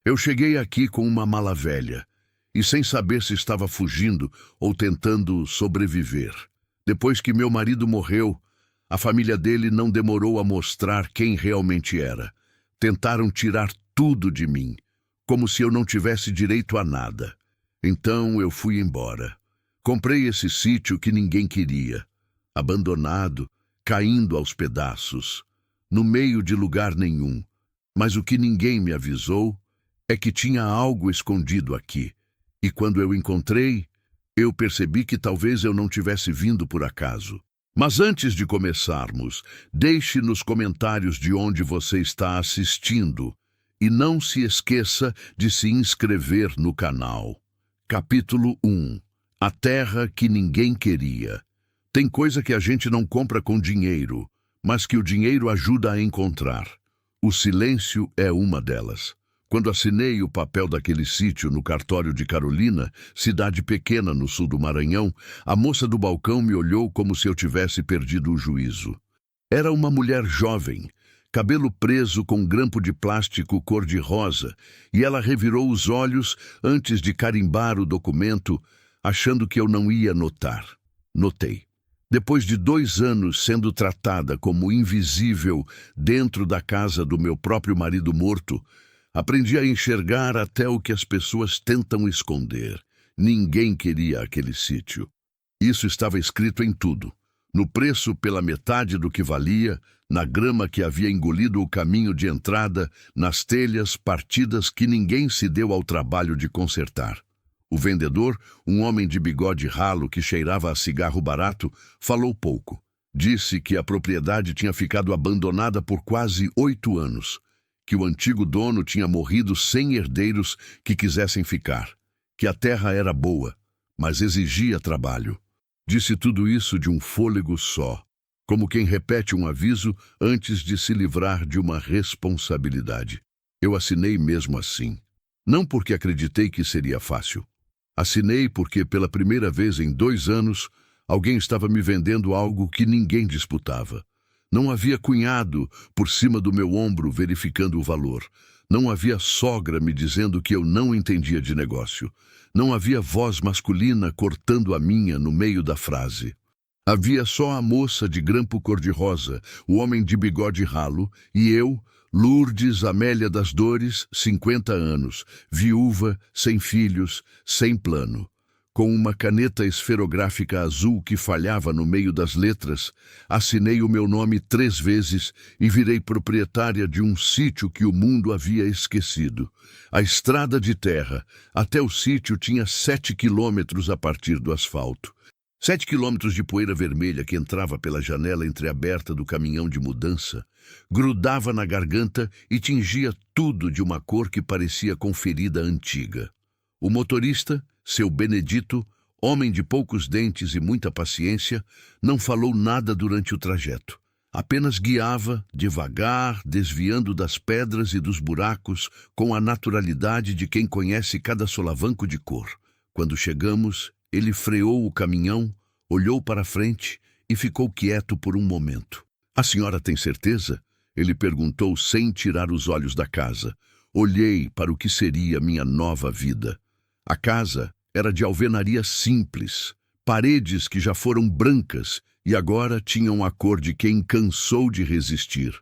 Eu cheguei aqui com uma mala velha e sem saber se estava fugindo ou tentando sobreviver. Depois que meu marido morreu, a família dele não demorou a mostrar quem realmente era. Tentaram tirar tudo de mim, como se eu não tivesse direito a nada. Então eu fui embora. Comprei esse sítio que ninguém queria, abandonado, caindo aos pedaços, no meio de lugar nenhum. Mas o que ninguém me avisou é que tinha algo escondido aqui. E quando eu encontrei, eu percebi que talvez eu não tivesse vindo por acaso. Mas antes de começarmos, deixe nos comentários de onde você está assistindo e não se esqueça de se inscrever no canal. Capítulo 1. A terra que ninguém queria. Tem coisa que a gente não compra com dinheiro, mas que o dinheiro ajuda a encontrar. O silêncio é uma delas. Quando assinei o papel daquele sítio no cartório de Carolina, cidade pequena no sul do Maranhão, a moça do balcão me olhou como se eu tivesse perdido o juízo. Era uma mulher jovem, cabelo preso com grampo de plástico cor-de-rosa, e ela revirou os olhos antes de carimbar o documento, achando que eu não ia notar. Notei. Depois de 2 anos sendo tratada como invisível dentro da casa do meu próprio marido morto, aprendi a enxergar até o que as pessoas tentam esconder. Ninguém queria aquele sítio. Isso estava escrito em tudo. No preço pela metade do que valia, na grama que havia engolido o caminho de entrada, nas telhas partidas que ninguém se deu ao trabalho de consertar. O vendedor, um homem de bigode ralo que cheirava a cigarro barato, falou pouco. Disse que a propriedade tinha ficado abandonada por quase 8 anos. Que o antigo dono tinha morrido sem herdeiros que quisessem ficar, que a terra era boa, mas exigia trabalho. Disse tudo isso de um fôlego só, como quem repete um aviso antes de se livrar de uma responsabilidade. Eu assinei mesmo assim. Não porque acreditei que seria fácil. Assinei porque, pela primeira vez em 2 anos, alguém estava me vendendo algo que ninguém disputava. Não havia cunhado por cima do meu ombro verificando o valor. Não havia sogra me dizendo que eu não entendia de negócio. Não havia voz masculina cortando a minha no meio da frase. Havia só a moça de grampo cor-de-rosa, o homem de bigode ralo, e eu, Lourdes Amélia das Dores, 50 anos, viúva, sem filhos, sem plano. Com uma caneta esferográfica azul que falhava no meio das letras, assinei o meu nome 3 vezes e virei proprietária de um sítio que o mundo havia esquecido. A estrada de terra até o sítio tinha 7 quilômetros a partir do asfalto. 7 quilômetros de poeira vermelha que entrava pela janela entreaberta do caminhão de mudança, grudava na garganta e tingia tudo de uma cor que parecia com ferida antiga. O motorista, seu Benedito, homem de poucos dentes e muita paciência, não falou nada durante o trajeto. Apenas guiava, devagar, desviando das pedras e dos buracos, com a naturalidade de quem conhece cada solavanco de cor. Quando chegamos, ele freou o caminhão, olhou para frente e ficou quieto por um momento. "A senhora tem certeza?" Ele perguntou sem tirar os olhos da casa. Olhei para o que seria minha nova vida. A casa era de alvenaria simples, paredes que já foram brancas e agora tinham a cor de quem cansou de resistir.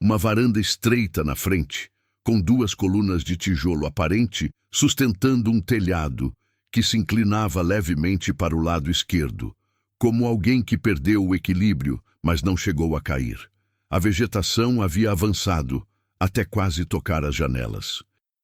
Uma varanda estreita na frente, com 2 colunas de tijolo aparente sustentando um telhado que se inclinava levemente para o lado esquerdo, como alguém que perdeu o equilíbrio, mas não chegou a cair. A vegetação havia avançado até quase tocar as janelas.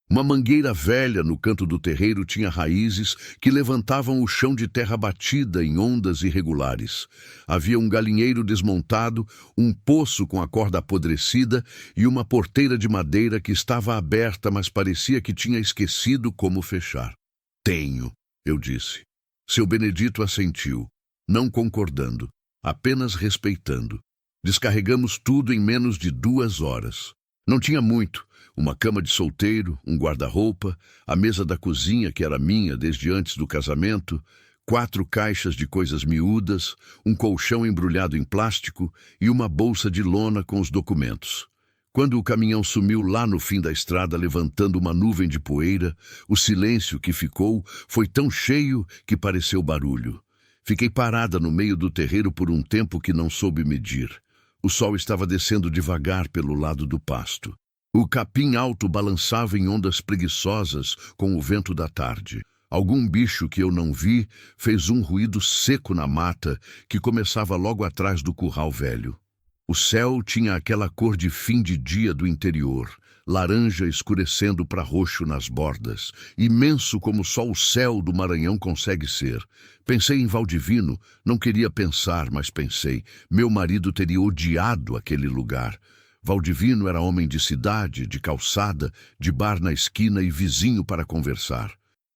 Uma mangueira velha no canto do terreiro tinha raízes que levantavam o chão de terra batida em ondas irregulares. Havia um galinheiro desmontado, um poço com a corda apodrecida e uma porteira de madeira que estava aberta, mas parecia que tinha esquecido como fechar. "Tenho", eu disse. Seu Benedito assentiu, não concordando, apenas respeitando. Descarregamos tudo em menos de 2 horas. Não tinha muito. Uma cama de solteiro, um guarda-roupa, a mesa da cozinha, que era minha desde antes do casamento, 4 caixas de coisas miúdas, um colchão embrulhado em plástico e uma bolsa de lona com os documentos. Quando o caminhão sumiu lá no fim da estrada, levantando uma nuvem de poeira, o silêncio que ficou foi tão cheio que pareceu barulho. Fiquei parada no meio do terreiro por um tempo que não soube medir. O sol estava descendo devagar pelo lado do pasto. O capim alto balançava em ondas preguiçosas com o vento da tarde. Algum bicho que eu não vi fez um ruído seco na mata que começava logo atrás do curral velho. O céu tinha aquela cor de fim de dia do interior, laranja escurecendo para roxo nas bordas, imenso como só o céu do Maranhão consegue ser. Pensei em Valdivino, não queria pensar, mas pensei. Meu marido teria odiado aquele lugar. Valdivino era homem de cidade, de calçada, de bar na esquina e vizinho para conversar.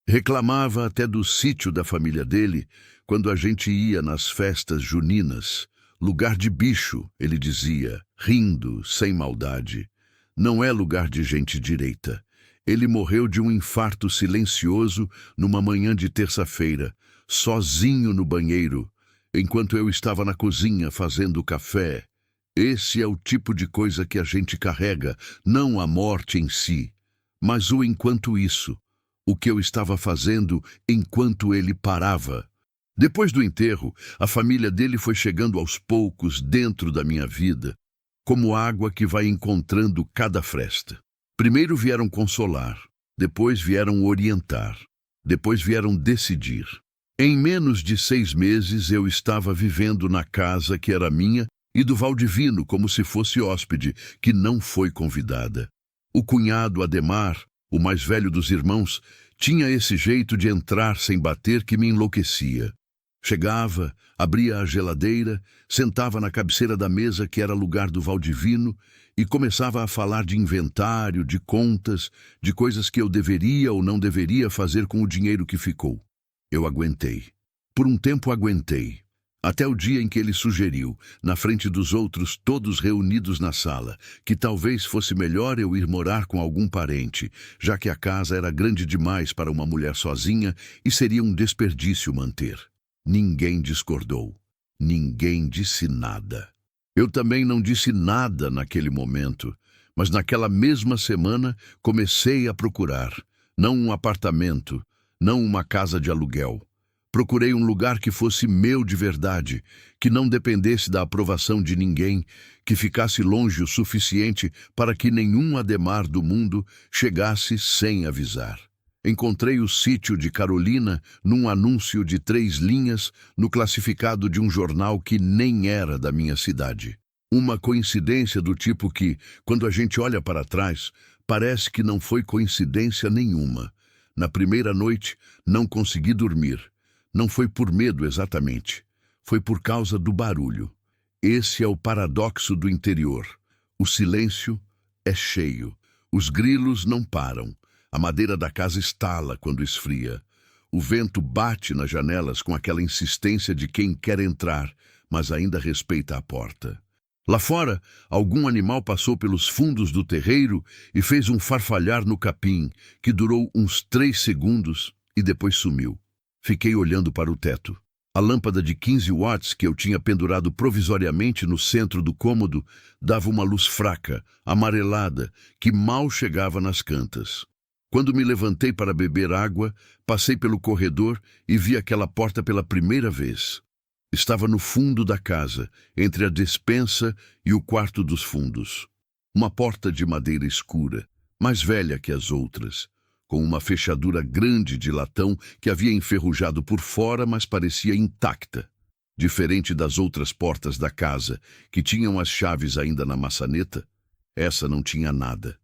Reclamava até do sítio da família dele quando a gente ia nas festas juninas. Lugar de bicho, ele dizia, rindo, sem maldade. Não é lugar de gente direita. Ele morreu de um infarto silencioso numa manhã de terça-feira, sozinho no banheiro, enquanto eu estava na cozinha fazendo café. Esse é o tipo de coisa que a gente carrega, não a morte em si, mas o enquanto isso, o que eu estava fazendo enquanto ele parava. Depois do enterro, a família dele foi chegando aos poucos dentro da minha vida, como água que vai encontrando cada fresta. Primeiro vieram consolar, depois vieram orientar, depois vieram decidir. Em menos de 6 meses eu estava vivendo na casa que era minha e do Valdivino como se fosse hóspede, que não foi convidada. O cunhado Ademar, o mais velho dos irmãos, tinha esse jeito de entrar sem bater que me enlouquecia. Chegava, abria a geladeira, sentava na cabeceira da mesa que era lugar do Valdivino e começava a falar de inventário, de contas, de coisas que eu deveria ou não deveria fazer com o dinheiro que ficou. Eu aguentei. Por um tempo aguentei. Até o dia em que ele sugeriu, na frente dos outros todos reunidos na sala, que talvez fosse melhor eu ir morar com algum parente, já que a casa era grande demais para uma mulher sozinha e seria um desperdício manter. Ninguém discordou. Ninguém disse nada. Eu também não disse nada naquele momento, mas naquela mesma semana comecei a procurar, não um apartamento, não uma casa de aluguel. Procurei um lugar que fosse meu de verdade, que não dependesse da aprovação de ninguém, que ficasse longe o suficiente para que nenhum Ademar do mundo chegasse sem avisar. Encontrei o sítio de Carolina num anúncio de 3 linhas no classificado de um jornal que nem era da minha cidade. Uma coincidência do tipo que, quando a gente olha para trás, parece que não foi coincidência nenhuma. Na primeira noite, não consegui dormir. Não foi por medo exatamente. Foi por causa do barulho. Esse é o paradoxo do interior. O silêncio é cheio. Os grilos não param. A madeira da casa estala quando esfria. O vento bate nas janelas com aquela insistência de quem quer entrar, mas ainda respeita a porta. Lá fora, algum animal passou pelos fundos do terreiro e fez um farfalhar no capim, que durou uns 3 segundos e depois sumiu. Fiquei olhando para o teto. A lâmpada de 15 watts que eu tinha pendurado provisoriamente no centro do cômodo dava uma luz fraca, amarelada, que mal chegava nas cantas. Quando me levantei para beber água, passei pelo corredor e vi aquela porta pela primeira vez. Estava no fundo da casa, entre a despensa e o quarto dos fundos. Uma porta de madeira escura, mais velha que as outras, com uma fechadura grande de latão que havia enferrujado por fora, mas parecia intacta. Diferente das outras portas da casa, que tinham as chaves ainda na maçaneta, essa não tinha nada.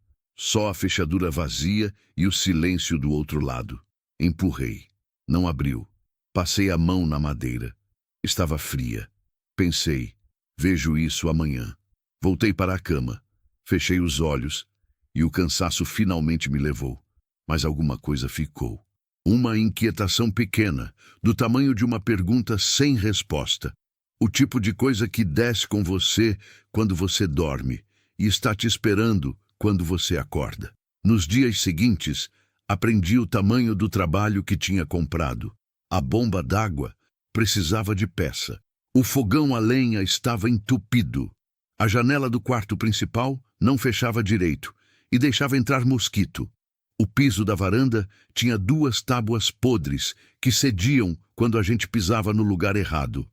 Só a fechadura vazia e o silêncio do outro lado. Empurrei. Não abriu. Passei a mão na madeira. Estava fria. Pensei, vejo isso amanhã. Voltei para a cama. Fechei os olhos e o cansaço finalmente me levou. Mas alguma coisa ficou. Uma inquietação pequena, do tamanho de uma pergunta sem resposta. O tipo de coisa que desce com você quando você dorme e está te esperando quando você acorda. Nos dias seguintes, aprendi o tamanho do trabalho que tinha comprado. A bomba d'água precisava de peça. O fogão a lenha estava entupido. A janela do quarto principal não fechava direito e deixava entrar mosquito. O piso da varanda tinha 2 tábuas podres que cediam quando a gente pisava no lugar errado.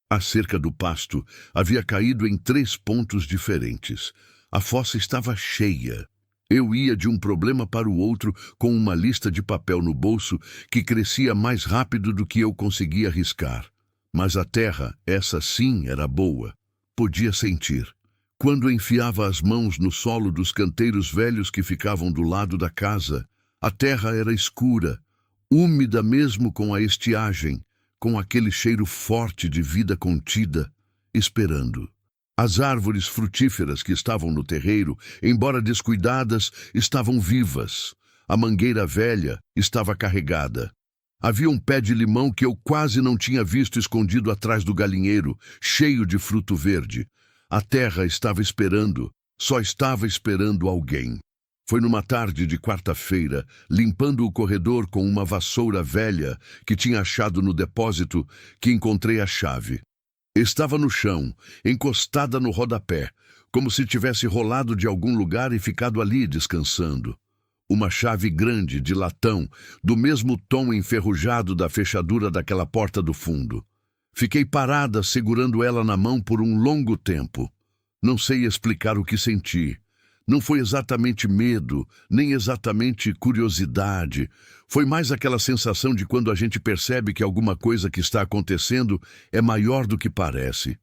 A cerca do pasto havia caído em 3 pontos diferentes. A fossa estava cheia. Eu ia de um problema para o outro com uma lista de papel no bolso que crescia mais rápido do que eu conseguia riscar. Mas a terra, essa sim, era boa. Podia sentir. Quando enfiava as mãos no solo dos canteiros velhos que ficavam do lado da casa, a terra era escura, úmida mesmo com a estiagem, com aquele cheiro forte de vida contida, esperando. As árvores frutíferas que estavam no terreiro, embora descuidadas, estavam vivas. A mangueira velha estava carregada. Havia um pé de limão que eu quase não tinha visto escondido atrás do galinheiro, cheio de fruto verde. A terra estava esperando, só estava esperando alguém. Foi numa tarde de quarta-feira, limpando o corredor com uma vassoura velha que tinha achado no depósito, que encontrei a chave. Estava no chão, encostada no rodapé, como se tivesse rolado de algum lugar e ficado ali descansando. Uma chave grande de latão, do mesmo tom enferrujado da fechadura daquela porta do fundo. Fiquei parada segurando ela na mão por um longo tempo. Não sei explicar o que senti. Não foi exatamente medo, nem exatamente curiosidade. Foi mais aquela sensação de quando a gente percebe que alguma coisa que está acontecendo é maior do que parece.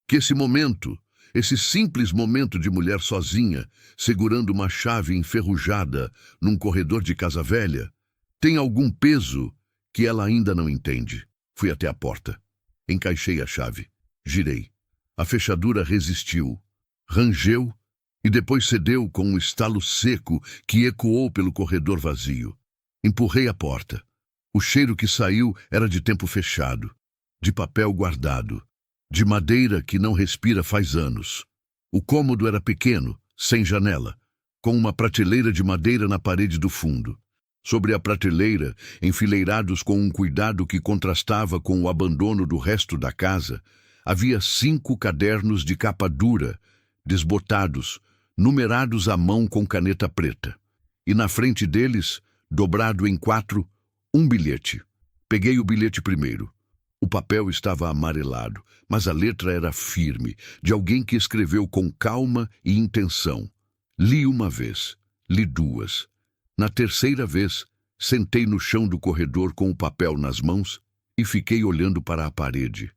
Que esse momento, esse simples momento de mulher sozinha, segurando uma chave enferrujada num corredor de casa velha, tem algum peso que ela ainda não entende. Fui até a porta. Encaixei a chave. Girei. A fechadura resistiu. Rangeu e depois cedeu com um estalo seco que ecoou pelo corredor vazio. Empurrei a porta. O cheiro que saiu era de tempo fechado, de papel guardado, de madeira que não respira faz anos. O cômodo era pequeno, sem janela, com uma prateleira de madeira na parede do fundo. Sobre a prateleira, enfileirados com um cuidado que contrastava com o abandono do resto da casa, havia 5 cadernos de capa dura, desbotados, numerados à mão com caneta preta. E na frente deles, dobrado em 4, um bilhete. Peguei o bilhete primeiro. O papel estava amarelado, mas a letra era firme, de alguém que escreveu com calma e intenção. Li uma vez, li 2. Na terceira vez, sentei no chão do corredor com o papel nas mãos e fiquei olhando para a parede.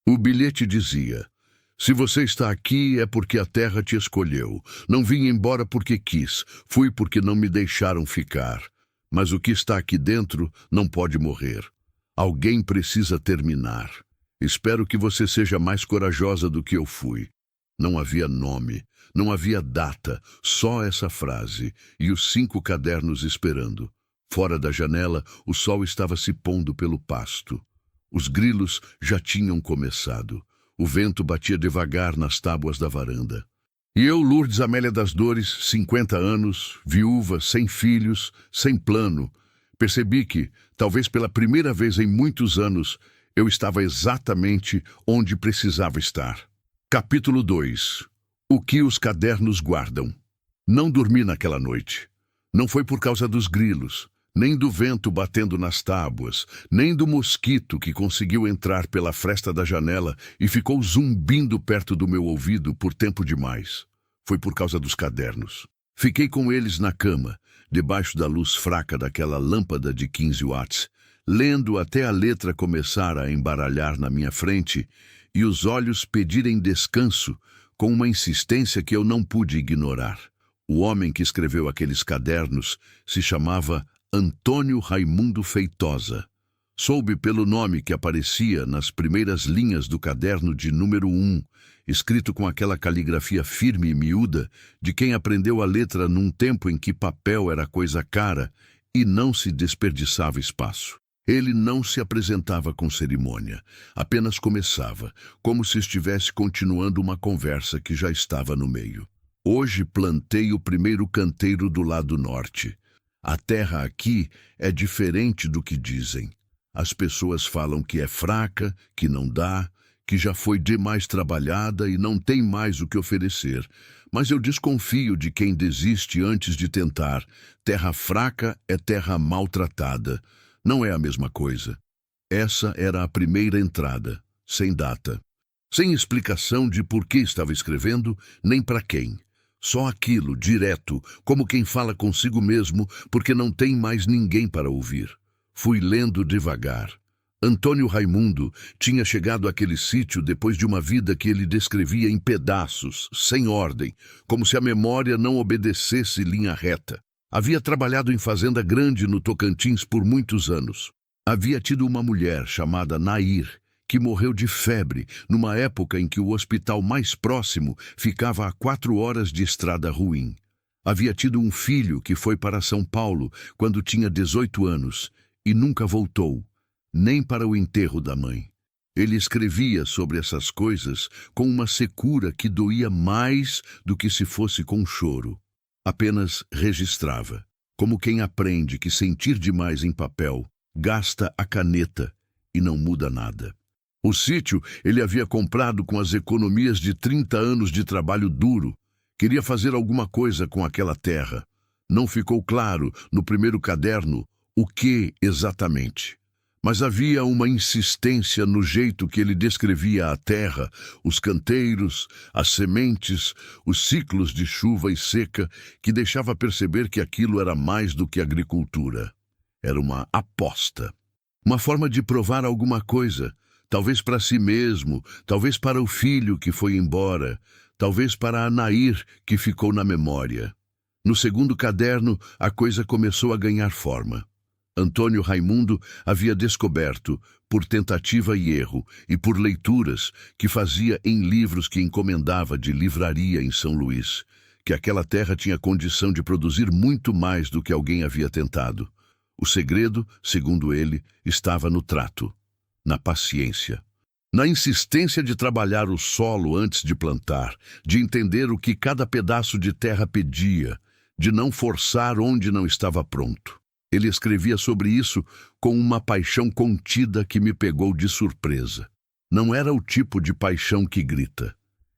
O bilhete dizia: "Se você está aqui é porque a terra te escolheu. Não vim embora porque quis, fui porque não me deixaram ficar. Mas o que está aqui dentro não pode morrer. Alguém precisa terminar. Espero que você seja mais corajosa do que eu fui." Não havia nome, não havia data, só essa frase e os 5 cadernos esperando. Fora da janela, o sol estava se pondo pelo pasto. Os grilos já tinham começado. O vento batia devagar nas tábuas da varanda. E eu, Lourdes Amélia das Dores, 50 anos, viúva, sem filhos, sem plano, percebi que, talvez pela primeira vez em muitos anos, eu estava exatamente onde precisava estar. Capítulo 2. O que os cadernos guardam. Não dormi naquela noite. Não foi por causa dos grilos, nem do vento batendo nas tábuas, nem do mosquito que conseguiu entrar pela fresta da janela e ficou zumbindo perto do meu ouvido por tempo demais. Foi por causa dos cadernos. Fiquei com eles na cama, debaixo da luz fraca daquela lâmpada de 15 watts, lendo até a letra começar a embaralhar na minha frente e os olhos pedirem descanso com uma insistência que eu não pude ignorar. O homem que escreveu aqueles cadernos se chamava Antônio Raimundo Feitosa. Soube pelo nome que aparecia nas primeiras linhas do caderno de número 1, escrito com aquela caligrafia firme e miúda de quem aprendeu a letra num tempo em que papel era coisa cara e não se desperdiçava espaço. Ele não se apresentava com cerimônia, apenas começava, como se estivesse continuando uma conversa que já estava no meio. Hoje plantei o primeiro canteiro do lado norte. A terra aqui é diferente do que dizem. As pessoas falam que é fraca, que não dá, que já foi demais trabalhada e não tem mais o que oferecer. Mas eu desconfio de quem desiste antes de tentar. Terra fraca é terra maltratada. Não é a mesma coisa. Essa era a primeira entrada, sem data. Sem explicação de por que estava escrevendo, nem para quem. Só aquilo, direto, como quem fala consigo mesmo, porque não tem mais ninguém para ouvir. Fui lendo devagar. Antônio Raimundo tinha chegado àquele sítio depois de uma vida que ele descrevia em pedaços, sem ordem, como se a memória não obedecesse linha reta. Havia trabalhado em fazenda grande no Tocantins por muitos anos. Havia tido uma mulher chamada Nair, que morreu de febre, numa época em que o hospital mais próximo ficava a 4 horas de estrada ruim. Havia tido um filho que foi para São Paulo quando tinha 18 anos e nunca voltou, nem para o enterro da mãe. Ele escrevia sobre essas coisas com uma secura que doía mais do que se fosse com choro. Apenas registrava, como quem aprende que sentir demais em papel gasta a caneta e não muda nada. O sítio ele havia comprado com as economias de 30 anos de trabalho duro. Queria fazer alguma coisa com aquela terra. Não ficou claro no primeiro caderno o que exatamente. Mas havia uma insistência no jeito que ele descrevia a terra, os canteiros, as sementes, os ciclos de chuva e seca, que deixava perceber que aquilo era mais do que agricultura. Era uma aposta. Uma forma de provar alguma coisa. Talvez para si mesmo, talvez para o filho que foi embora, talvez para a Nair que ficou na memória. No segundo caderno, a coisa começou a ganhar forma. Antônio Raimundo havia descoberto, por tentativa e erro, e por leituras que fazia em livros que encomendava de livraria em São Luís, que aquela terra tinha condição de produzir muito mais do que alguém havia tentado. O segredo, segundo ele, estava no trato. Na paciência, na insistência de trabalhar o solo antes de plantar, de entender o que cada pedaço de terra pedia, de não forçar onde não estava pronto. Ele escrevia sobre isso com uma paixão contida que me pegou de surpresa. Não era o tipo de paixão que grita.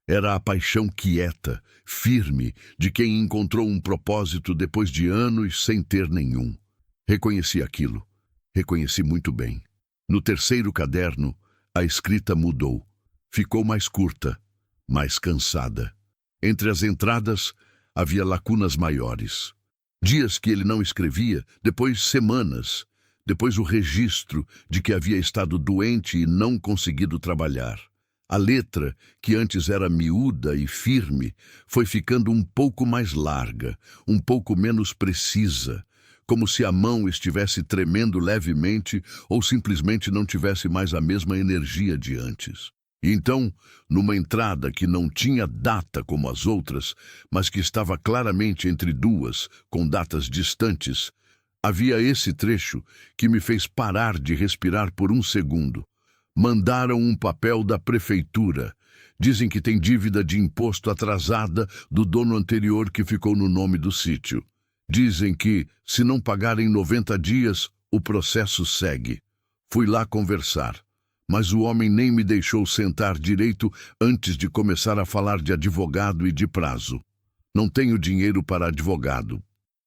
Era a paixão quieta, firme, de quem encontrou um propósito depois de anos sem ter nenhum. Reconheci aquilo. Reconheci muito bem. No terceiro caderno, a escrita mudou. Ficou mais curta, mais cansada. Entre as entradas, havia lacunas maiores. Dias que ele não escrevia, depois semanas, depois o registro de que havia estado doente e não conseguido trabalhar. A letra, que antes era miúda e firme, foi ficando um pouco mais larga, um pouco menos precisa, como se a mão estivesse tremendo levemente ou simplesmente não tivesse mais a mesma energia de antes. E então, numa entrada que não tinha data como as outras, mas que estava claramente entre duas, com datas distantes, havia esse trecho que me fez parar de respirar por um segundo. Mandaram um papel da prefeitura. Dizem que tem dívida de imposto atrasada do dono anterior que ficou no nome do sítio. Dizem que, se não pagarem 90 dias, o processo segue. Fui lá conversar, mas o homem nem me deixou sentar direito antes de começar a falar de advogado e de prazo. Não tenho dinheiro para advogado.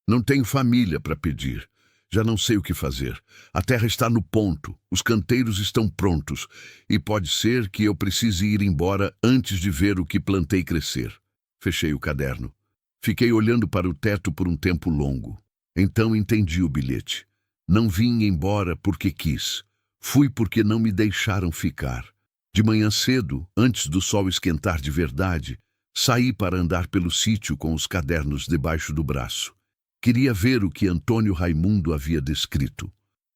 Não tenho família para pedir. Já não sei o que fazer. A terra está no ponto, os canteiros estão prontos, e pode ser que eu precise ir embora antes de ver o que plantei crescer. Fechei o caderno. Fiquei olhando para o teto por um tempo longo. Então entendi o bilhete. Não vim embora porque quis. Fui porque não me deixaram ficar. De manhã cedo, antes do sol esquentar de verdade, saí para andar pelo sítio com os cadernos debaixo do braço. Queria ver o que Antônio Raimundo havia descrito.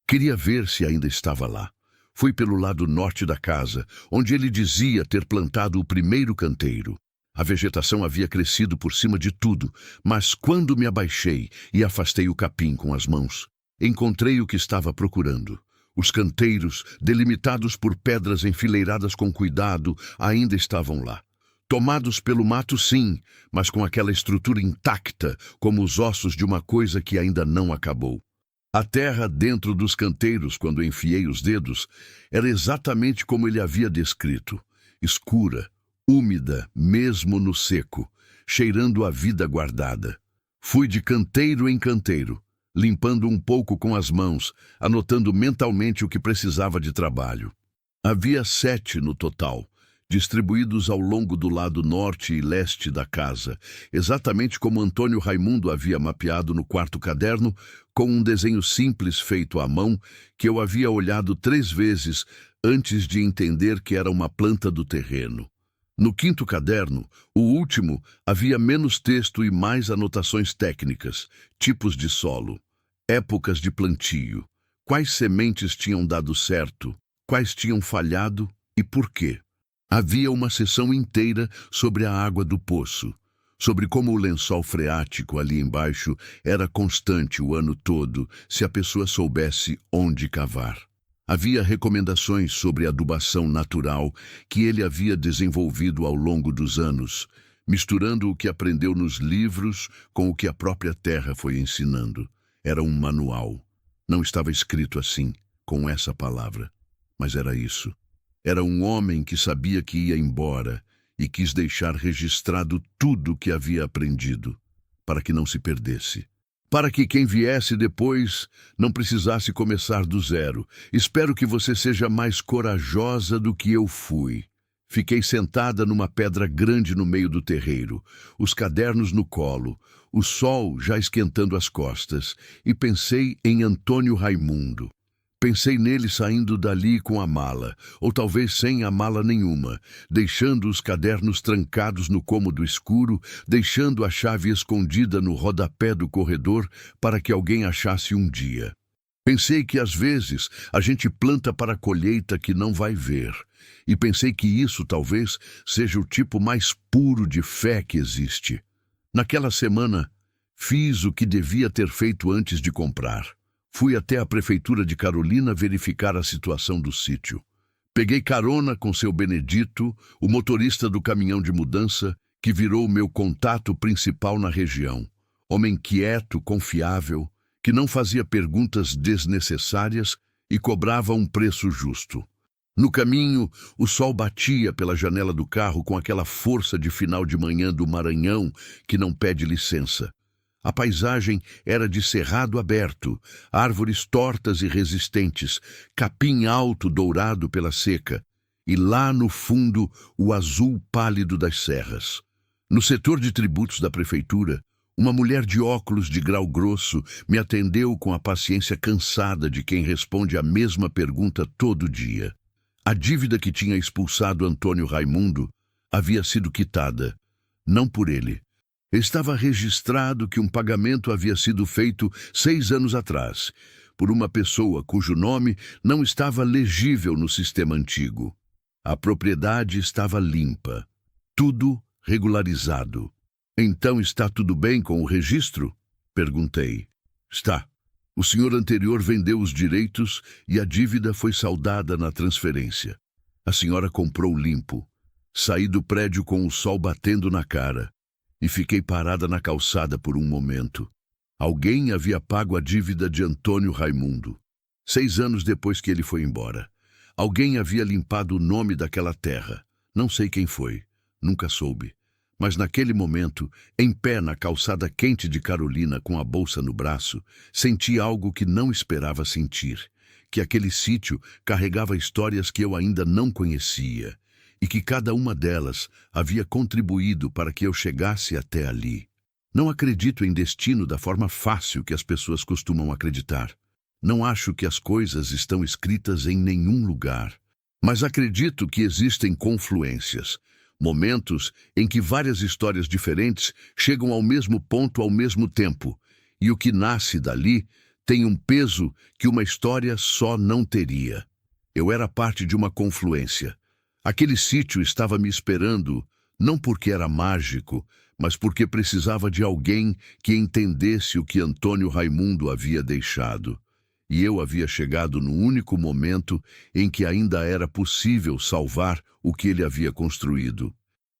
Queria ver se ainda estava lá. Fui pelo lado norte da casa, onde ele dizia ter plantado o primeiro canteiro. A vegetação havia crescido por cima de tudo, mas quando me abaixei e afastei o capim com as mãos, encontrei o que estava procurando. Os canteiros, delimitados por pedras enfileiradas com cuidado, ainda estavam lá. Tomados pelo mato, sim, mas com aquela estrutura intacta, como os ossos de uma coisa que ainda não acabou. A terra dentro dos canteiros, quando enfiei os dedos, era exatamente como ele havia descrito. escura, úmida, mesmo no seco, cheirando a vida guardada. Fui de canteiro em canteiro, limpando um pouco com as mãos, anotando mentalmente o que precisava de trabalho. Havia 7 no total, distribuídos ao longo do lado norte e leste da casa, exatamente como Antônio Raimundo havia mapeado no quarto caderno, com um desenho simples feito à mão que eu havia olhado 3 vezes antes de entender que era uma planta do terreno. No 5º caderno, o último, havia menos texto e mais anotações técnicas, tipos de solo, épocas de plantio, quais sementes tinham dado certo, quais tinham falhado e por quê. Havia uma seção inteira sobre a água do poço, sobre como o lençol freático ali embaixo era constante o ano todo se a pessoa soubesse onde cavar. Havia recomendações sobre adubação natural que ele havia desenvolvido ao longo dos anos, misturando o que aprendeu nos livros com o que a própria terra foi ensinando. Era um manual. Não estava escrito assim, com essa palavra, mas era isso. Era um homem que sabia que ia embora e quis deixar registrado tudo o que havia aprendido, para que não se perdesse. Para que quem viesse depois não precisasse começar do zero. Espero que você seja mais corajosa do que eu fui. Fiquei sentada numa pedra grande no meio do terreiro, os cadernos no colo, o sol já esquentando as costas, e pensei em Antônio Raimundo. Pensei nele saindo dali com a mala, ou talvez sem a mala nenhuma, deixando os cadernos trancados no cômodo escuro, deixando a chave escondida no rodapé do corredor para que alguém achasse um dia. Pensei que às vezes a gente planta para a colheita que não vai ver, e pensei que isso talvez seja o tipo mais puro de fé que existe. Naquela semana, fiz o que devia ter feito antes de comprar. Fui até a prefeitura de Carolina verificar a situação do sítio. Peguei carona com seu Benedito, o motorista do caminhão de mudança, que virou meu contato principal na região. Homem quieto, confiável, que não fazia perguntas desnecessárias e cobrava um preço justo. No caminho, o sol batia pela janela do carro com aquela força de final de manhã do Maranhão que não pede licença. A paisagem era de cerrado aberto, árvores tortas e resistentes, capim alto dourado pela seca, e lá no fundo o azul pálido das serras. No setor de tributos da prefeitura, uma mulher de óculos de grau grosso me atendeu com a paciência cansada de quem responde a mesma pergunta todo dia. A dívida que tinha expulsado Antônio Raimundo havia sido quitada, não por ele. Estava registrado que um pagamento havia sido feito 6 anos atrás, por uma pessoa cujo nome não estava legível no sistema antigo. A propriedade estava limpa, tudo regularizado. Então está tudo bem com o registro? Perguntei. Está. O senhor anterior vendeu os direitos e a dívida foi saldada na transferência. A senhora comprou limpo. Saí do prédio com o sol batendo na cara e fiquei parada na calçada por um momento. Alguém havia pago a dívida de Antônio Raimundo. 6 anos depois que ele foi embora. Alguém havia limpado o nome daquela terra. Não sei quem foi. Nunca soube. Mas naquele momento, em pé na calçada quente de Carolina com a bolsa no braço, senti algo que não esperava sentir. Que aquele sítio carregava histórias que eu ainda não conhecia. E que cada uma delas havia contribuído para que eu chegasse até ali. Não acredito em destino da forma fácil que as pessoas costumam acreditar. Não acho que as coisas estão escritas em nenhum lugar. Mas acredito que existem confluências, momentos em que várias histórias diferentes chegam ao mesmo ponto ao mesmo tempo, e o que nasce dali tem um peso que uma história só não teria. Eu era parte de uma confluência. Aquele sítio estava me esperando, não porque era mágico, mas porque precisava de alguém que entendesse o que Antônio Raimundo havia deixado. E eu havia chegado no único momento em que ainda era possível salvar o que ele havia construído.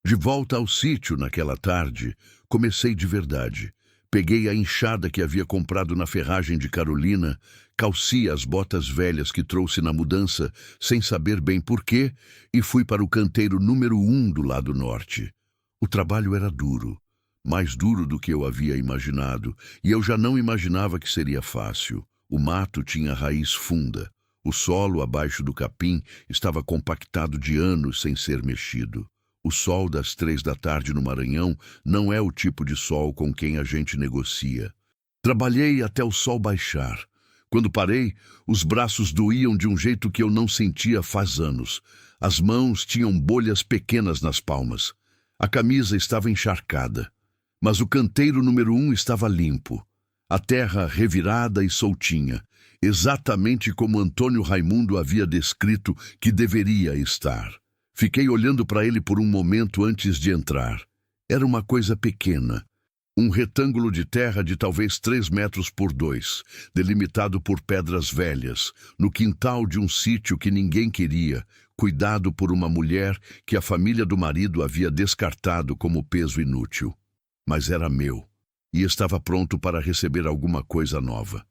De volta ao sítio naquela tarde, comecei de verdade. Peguei a enxada que havia comprado na ferragem de Carolina, calci as botas velhas que trouxe na mudança, sem saber bem porquê, e fui para o canteiro número 1 do lado norte. O trabalho era duro, mais duro do que eu havia imaginado, e eu já não imaginava que seria fácil. O mato tinha raiz funda. O solo abaixo do capim estava compactado de anos sem ser mexido. O sol das 3 da tarde no Maranhão não é o tipo de sol com quem a gente negocia. Trabalhei até o sol baixar. Quando parei, os braços doíam de um jeito que eu não sentia faz anos. As mãos tinham bolhas pequenas nas palmas. A camisa estava encharcada. Mas o canteiro número 1 estava limpo. A terra revirada e soltinha, exatamente como Antônio Raimundo havia descrito que deveria estar. Fiquei olhando para ele por um momento antes de entrar. Era uma coisa pequena. Um retângulo de terra de talvez 3 metros por 2, delimitado por pedras velhas, no quintal de um sítio que ninguém queria, cuidado por uma mulher que a família do marido havia descartado como peso inútil. Mas era meu, e estava pronto para receber alguma coisa nova.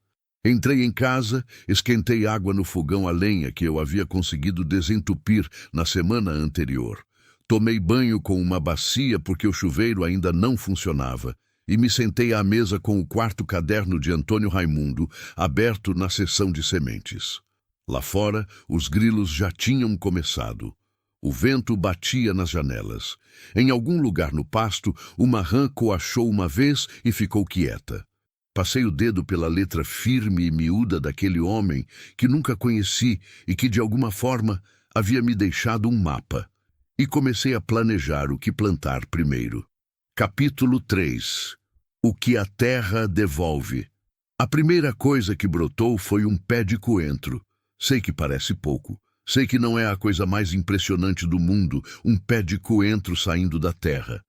Entrei em casa, esquentei água no fogão a lenha que eu havia conseguido desentupir na semana anterior. Tomei banho com uma bacia porque o chuveiro ainda não funcionava e me sentei à mesa com o 4º caderno de Antônio Raimundo aberto na seção de sementes. Lá fora, os grilos já tinham começado. O vento batia nas janelas. Em algum lugar no pasto, uma rã coachou uma vez e ficou quieta. Passei o dedo pela letra firme e miúda daquele homem que nunca conheci e que, de alguma forma, havia me deixado um mapa. E comecei a planejar o que plantar primeiro. Capítulo 3. O que a terra devolve. A primeira coisa que brotou foi um pé de coentro. Sei que parece pouco. Sei que não é a coisa mais impressionante do mundo, um pé de coentro saindo da terra.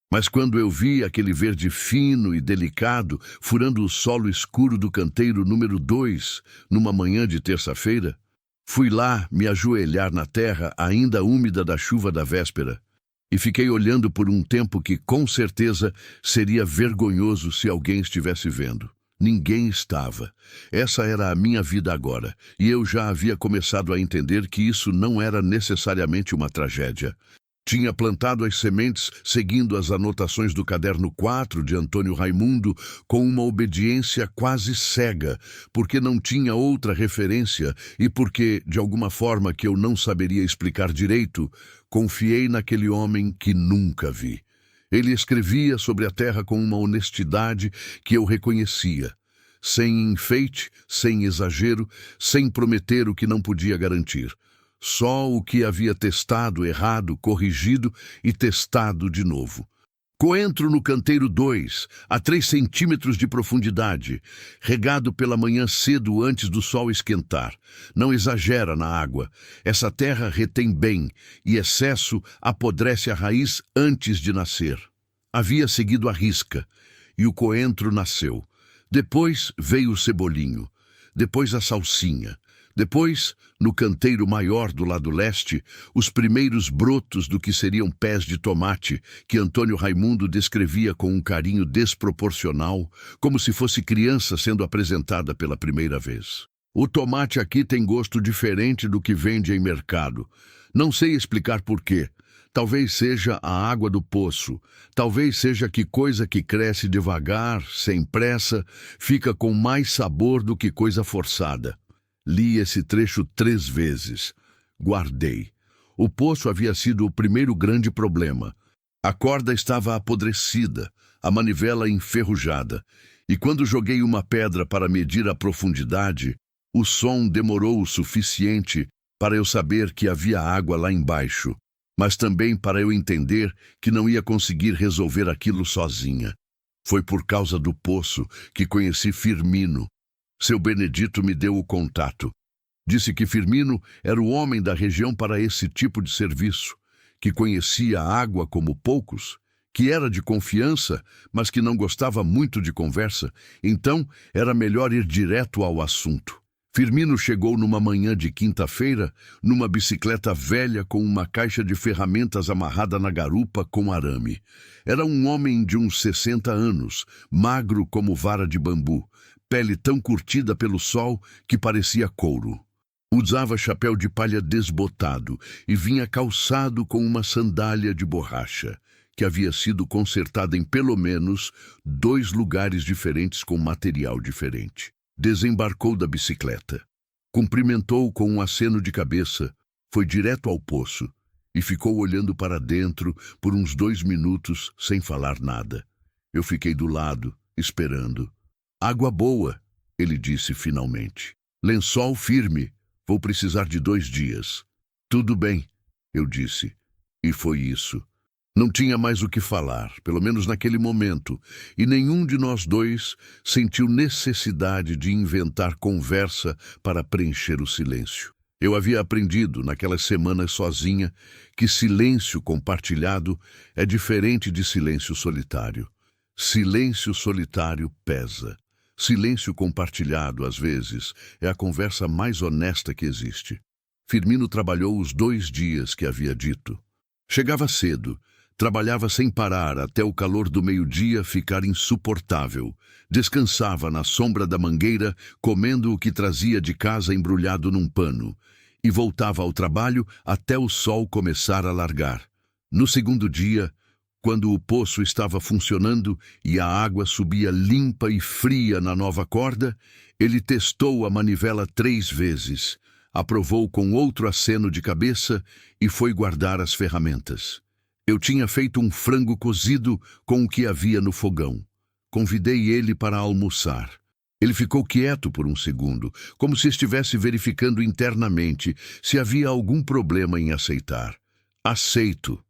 Mas quando eu vi aquele verde fino e delicado furando o solo escuro do canteiro número 2, numa manhã de terça-feira, fui lá me ajoelhar na terra ainda úmida da chuva da véspera e fiquei olhando por um tempo que, com certeza, seria vergonhoso se alguém estivesse vendo. Ninguém estava. Essa era a minha vida agora, e eu já havia começado a entender que isso não era necessariamente uma tragédia. Tinha plantado as sementes seguindo as anotações do caderno 4 de Antônio Raimundo com uma obediência quase cega, porque não tinha outra referência e porque, de alguma forma que eu não saberia explicar direito, confiei naquele homem que nunca vi. Ele escrevia sobre a terra com uma honestidade que eu reconhecia, sem enfeite, sem exagero, sem prometer o que não podia garantir. Só o que havia testado, errado, corrigido e testado de novo. Coentro no canteiro 2, a 3 centímetros de profundidade, regado pela manhã cedo antes do sol esquentar. Não exagera na água. Essa terra retém bem, e excesso apodrece a raiz antes de nascer. Havia seguido a risca, e o coentro nasceu. Depois veio o cebolinho, depois a salsinha. Depois, no canteiro maior do lado leste, os primeiros brotos do que seriam pés de tomate, que Antônio Raimundo descrevia com um carinho desproporcional, como se fosse criança sendo apresentada pela primeira vez. O tomate aqui tem gosto diferente do que vende em mercado. Não sei explicar por quê. Talvez seja a água do poço. Talvez seja que coisa que cresce devagar, sem pressa, fica com mais sabor do que coisa forçada. Li esse trecho 3 vezes. Guardei. O poço havia sido o primeiro grande problema. A corda estava apodrecida, a manivela enferrujada, e quando joguei uma pedra para medir a profundidade, o som demorou o suficiente para eu saber que havia água lá embaixo, mas também para eu entender que não ia conseguir resolver aquilo sozinha. Foi por causa do poço que conheci Firmino. Seu Benedito me deu o contato. Disse que Firmino era o homem da região para esse tipo de serviço, que conhecia a água como poucos, que era de confiança, mas que não gostava muito de conversa, então era melhor ir direto ao assunto. Firmino chegou numa manhã de quinta-feira, numa bicicleta velha com uma caixa de ferramentas amarrada na garupa com arame. Era um homem de uns 60 anos, magro como vara de bambu, pele tão curtida pelo sol que parecia couro. Usava chapéu de palha desbotado e vinha calçado com uma sandália de borracha, que havia sido consertada em pelo menos 2 lugares diferentes com material diferente. Desembarcou da bicicleta, cumprimentou com um aceno de cabeça, foi direto ao poço e ficou olhando para dentro por uns 2 minutos sem falar nada. Eu fiquei do lado, esperando. Água boa, ele disse finalmente. Lençol firme, vou precisar de 2 dias. Tudo bem, eu disse. E foi isso. Não tinha mais o que falar, pelo menos naquele momento, e nenhum de nós dois sentiu necessidade de inventar conversa para preencher o silêncio. Eu havia aprendido, naquelas semanas sozinha, que silêncio compartilhado é diferente de silêncio solitário. Silêncio solitário pesa. Silêncio compartilhado, às vezes, é a conversa mais honesta que existe. Firmino trabalhou os 2 dias que havia dito. Chegava cedo. Trabalhava sem parar até o calor do meio-dia ficar insuportável. Descansava na sombra da mangueira, comendo o que trazia de casa embrulhado num pano. E voltava ao trabalho até o sol começar a largar. No segundo dia, quando o poço estava funcionando e a água subia limpa e fria na nova corda, ele testou a manivela 3 vezes, aprovou com outro aceno de cabeça e foi guardar as ferramentas. Eu tinha feito um frango cozido com o que havia no fogão. Convidei ele para almoçar. Ele ficou quieto por um segundo, como se estivesse verificando internamente se havia algum problema em aceitar. Aceito,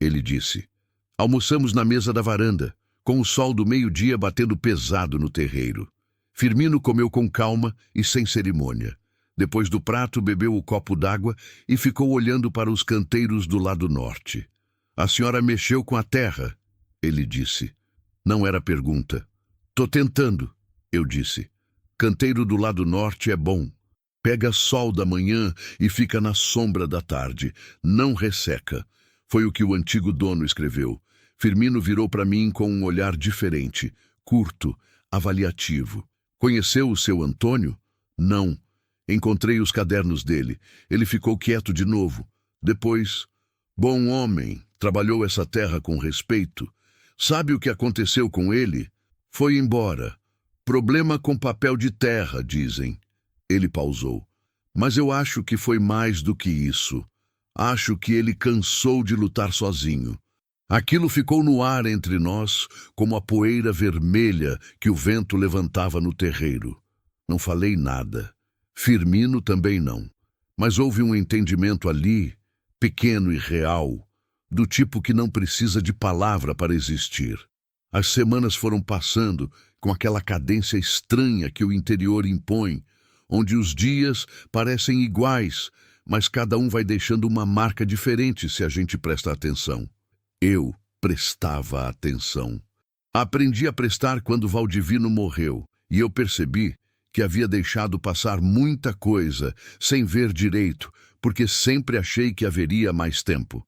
ele disse. Almoçamos na mesa da varanda, com o sol do meio-dia batendo pesado no terreiro. Firmino comeu com calma e sem cerimônia. Depois do prato, bebeu o copo d'água e ficou olhando para os canteiros do lado norte. A senhora mexeu com a terra, ele disse. Não era pergunta. Tô tentando, eu disse. Canteiro do lado norte é bom. Pega sol da manhã e fica na sombra da tarde. Não resseca. Foi o que o antigo dono escreveu. Firmino virou para mim com um olhar diferente, curto, avaliativo. Conheceu o seu Antônio? Não. Encontrei os cadernos dele. Ele ficou quieto de novo. Depois, bom homem, trabalhou essa terra com respeito. Sabe o que aconteceu com ele? Foi embora. Problema com papel de terra, dizem. Ele pausou. Mas eu acho que foi mais do que isso. Acho que ele cansou de lutar sozinho. Aquilo ficou no ar entre nós, como a poeira vermelha que o vento levantava no terreiro. Não falei nada. Firmino também não. Mas houve um entendimento ali, pequeno e real, do tipo que não precisa de palavra para existir. As semanas foram passando com aquela cadência estranha que o interior impõe, onde os dias parecem iguais, mas cada um vai deixando uma marca diferente se a gente presta atenção. Eu prestava atenção. Aprendi a prestar quando Valdivino morreu, e eu percebi que havia deixado passar muita coisa sem ver direito, porque sempre achei que haveria mais tempo.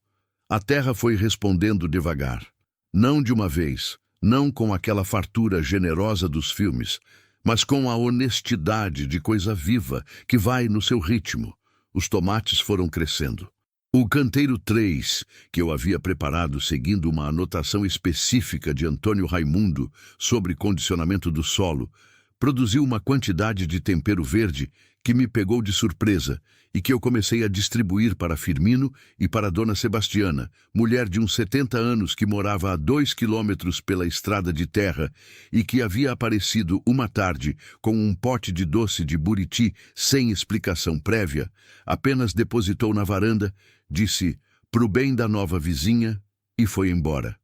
A terra foi respondendo devagar. Não de uma vez, não com aquela fartura generosa dos filmes, mas com a honestidade de coisa viva que vai no seu ritmo. Os tomates foram crescendo. O canteiro 3, que eu havia preparado seguindo uma anotação específica de Antônio Raimundo sobre condicionamento do solo, produziu uma quantidade de tempero verde que me pegou de surpresa e que eu comecei a distribuir para Firmino e para Dona Sebastiana, mulher de uns 70 anos que morava a 2 quilômetros pela estrada de terra e que havia aparecido uma tarde com um pote de doce de buriti sem explicação prévia, apenas depositou na varanda, disse "pro bem da nova vizinha" e foi embora.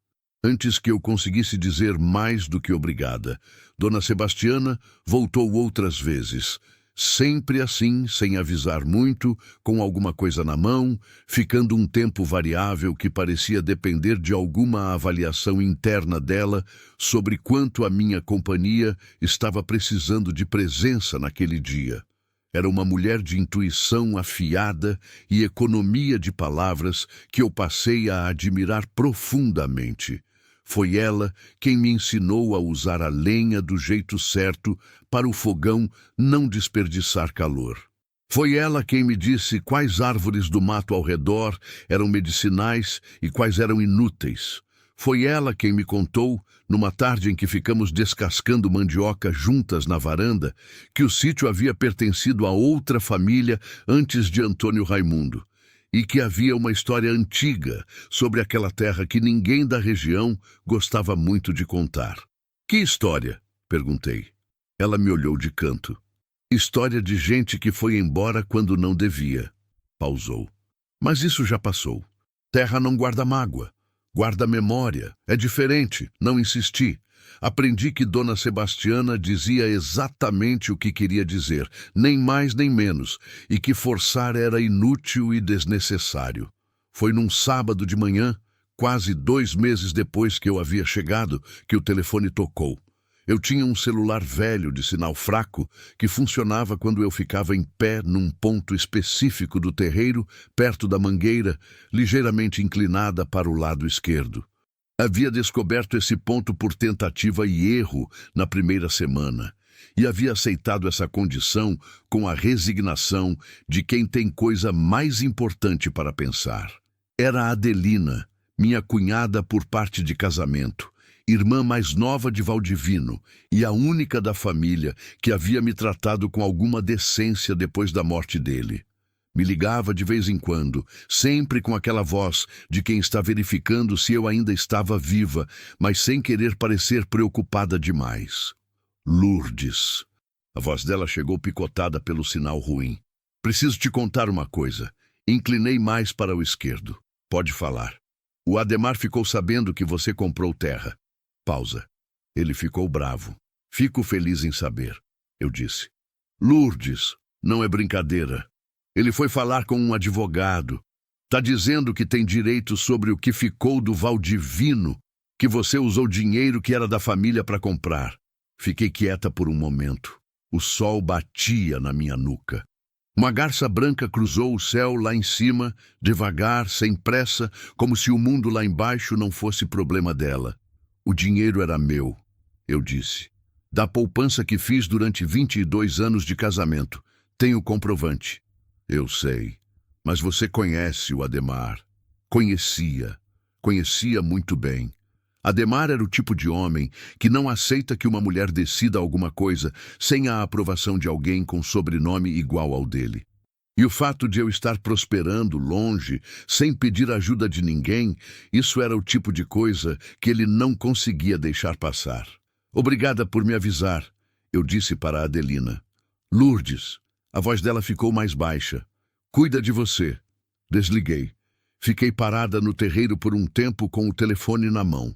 Antes que eu conseguisse dizer mais do que obrigada, Dona Sebastiana voltou outras vezes, sempre assim, sem avisar muito, com alguma coisa na mão, ficando um tempo variável que parecia depender de alguma avaliação interna dela sobre quanto a minha companhia estava precisando de presença naquele dia. Era uma mulher de intuição afiada e economia de palavras que eu passei a admirar profundamente. Foi ela quem me ensinou a usar a lenha do jeito certo para o fogão não desperdiçar calor. Foi ela quem me disse quais árvores do mato ao redor eram medicinais e quais eram inúteis. Foi ela quem me contou, numa tarde em que ficamos descascando mandioca juntas na varanda, que o sítio havia pertencido a outra família antes de Antônio Raimundo, e que havia uma história antiga sobre aquela terra que ninguém da região gostava muito de contar. Que história? Perguntei. Ela me olhou de canto. História de gente que foi embora quando não devia. Pausou. Mas isso já passou. Terra não guarda mágoa. Guarda memória. É diferente. Não insisti. Aprendi que Dona Sebastiana dizia exatamente o que queria dizer, nem mais nem menos, e que forçar era inútil e desnecessário. Foi num sábado de manhã, quase 2 meses depois que eu havia chegado, que o telefone tocou. Eu tinha um celular velho de sinal fraco que funcionava quando eu ficava em pé num ponto específico do terreiro, perto da mangueira, ligeiramente inclinada para o lado esquerdo. Havia descoberto esse ponto por tentativa e erro na primeira semana, e havia aceitado essa condição com a resignação de quem tem coisa mais importante para pensar. Era a Adelina, minha cunhada por parte de casamento, irmã mais nova de Valdivino e a única da família que havia me tratado com alguma decência depois da morte dele. Me ligava de vez em quando, sempre com aquela voz de quem está verificando se eu ainda estava viva, mas sem querer parecer preocupada demais. Lourdes. A voz dela chegou picotada pelo sinal ruim. Preciso te contar uma coisa. Inclinei mais para o esquerdo. Pode falar. O Ademar ficou sabendo que você comprou terra. Pausa. Ele ficou bravo. Fico feliz em saber, eu disse. Lourdes, não é brincadeira. Ele foi falar com um advogado. Tá dizendo que tem direito sobre o que ficou do Valdivino, que você usou dinheiro que era da família para comprar. Fiquei quieta por um momento. O sol batia na minha nuca. Uma garça branca cruzou o céu lá em cima, devagar, sem pressa, como se o mundo lá embaixo não fosse problema dela. O dinheiro era meu, eu disse. Da poupança que fiz durante 22 anos de casamento. Tenho comprovante. Eu sei, mas você conhece o Ademar. Conhecia muito bem. Ademar era o tipo de homem que não aceita que uma mulher decida alguma coisa sem a aprovação de alguém com sobrenome igual ao dele. E o fato de eu estar prosperando longe, sem pedir ajuda de ninguém, isso era o tipo de coisa que ele não conseguia deixar passar. Obrigada por me avisar, eu disse para a Adelina. Lourdes, a voz dela ficou mais baixa. Cuida de você. Desliguei. Fiquei parada no terreiro por um tempo com o telefone na mão.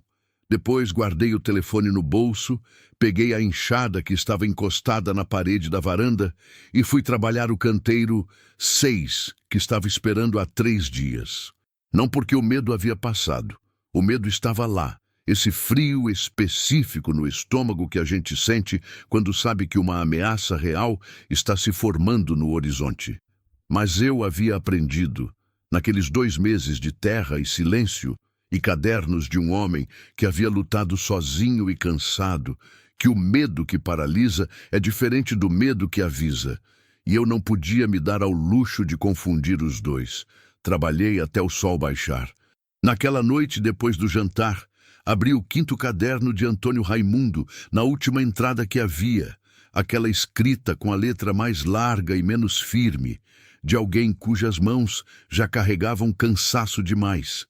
Depois guardei o telefone no bolso, peguei a enxada que estava encostada na parede da varanda e fui trabalhar o canteiro 6, que estava esperando há 3 dias. Não porque o medo havia passado. O medo estava lá, esse frio específico no estômago que a gente sente quando sabe que uma ameaça real está se formando no horizonte. Mas eu havia aprendido, naqueles 2 meses de terra e silêncio, e cadernos de um homem que havia lutado sozinho e cansado, que o medo que paralisa é diferente do medo que avisa, e eu não podia me dar ao luxo de confundir os dois. Trabalhei até o sol baixar. Naquela noite, depois do jantar, abri o 5º caderno de Antônio Raimundo, na última entrada que havia, aquela escrita com a letra mais larga e menos firme, de alguém cujas mãos já carregavam cansaço demais.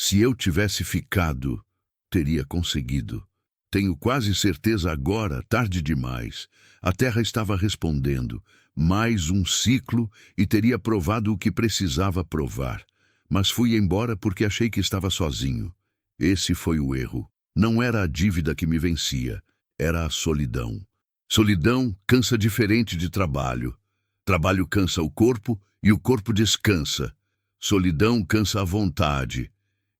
Se eu tivesse ficado, teria conseguido. Tenho quase certeza agora, tarde demais. A terra estava respondendo. Mais um ciclo e teria provado o que precisava provar. Mas fui embora porque achei que estava sozinho. Esse foi o erro. Não era a dívida que me vencia, era a solidão. Solidão cansa diferente de trabalho. Trabalho cansa o corpo e o corpo descansa. Solidão cansa a vontade.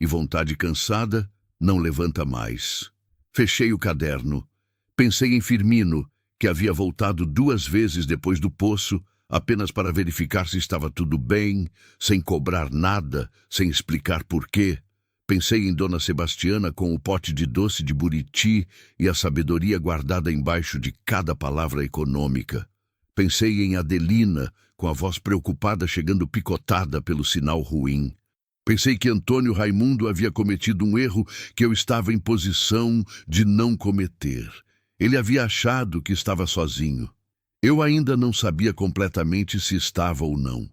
E vontade cansada não levanta mais. Fechei o caderno. Pensei em Firmino, que havia voltado 2 vezes depois do poço, apenas para verificar se estava tudo bem, sem cobrar nada, sem explicar porquê. Pensei em Dona Sebastiana com o pote de doce de Buriti e a sabedoria guardada embaixo de cada palavra econômica. Pensei em Adelina, com a voz preocupada chegando picotada pelo sinal ruim. Pensei que Antônio Raimundo havia cometido um erro que eu estava em posição de não cometer. Ele havia achado que estava sozinho. Eu ainda não sabia completamente se estava ou não.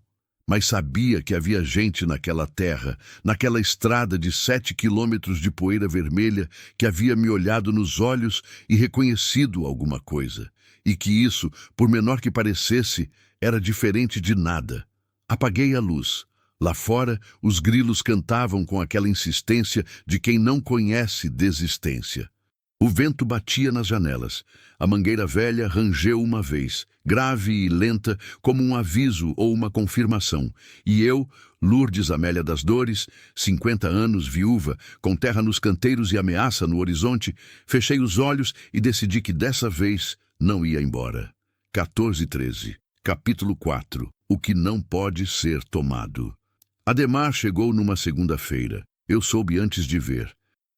Mas sabia que havia gente naquela terra, naquela estrada de 7 quilômetros de poeira vermelha, que havia me olhado nos olhos e reconhecido alguma coisa. E que isso, por menor que parecesse, era diferente de nada. Apaguei a luz. Lá fora, os grilos cantavam com aquela insistência de quem não conhece desistência. O vento batia nas janelas. A mangueira velha rangeu uma vez, grave e lenta, como um aviso ou uma confirmação. E eu, Lourdes Amélia das Dores, 50 anos, viúva, com terra nos canteiros e ameaça no horizonte, fechei os olhos e decidi que dessa vez não ia embora. 14:13. Capítulo 4. O que não pode ser tomado. Ademar chegou numa segunda-feira. Eu soube antes de ver.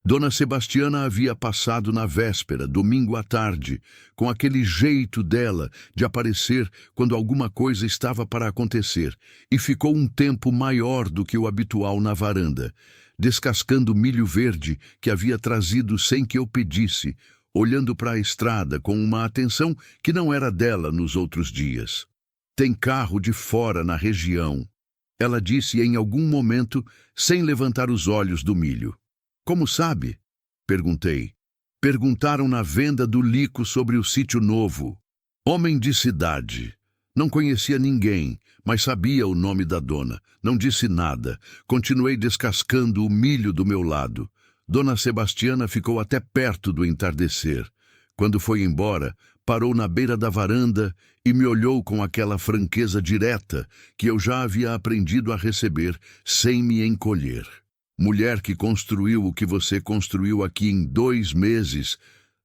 Dona Sebastiana havia passado na véspera, domingo à tarde, com aquele jeito dela de aparecer quando alguma coisa estava para acontecer, e ficou um tempo maior do que o habitual na varanda, descascando milho verde que havia trazido sem que eu pedisse, olhando para a estrada com uma atenção que não era dela nos outros dias. Tem carro de fora na região, ela disse em algum momento, sem levantar os olhos do milho. Como sabe? Perguntei. Perguntaram na venda do Lico sobre o sítio novo. Homem de cidade. Não conhecia ninguém, mas sabia o nome da dona. Não disse nada. Continuei descascando o milho do meu lado. Dona Sebastiana ficou até perto do entardecer. Quando foi embora, parou na beira da varanda e me olhou com aquela franqueza direta que eu já havia aprendido a receber sem me encolher. Mulher que construiu o que você construiu aqui em 2 meses,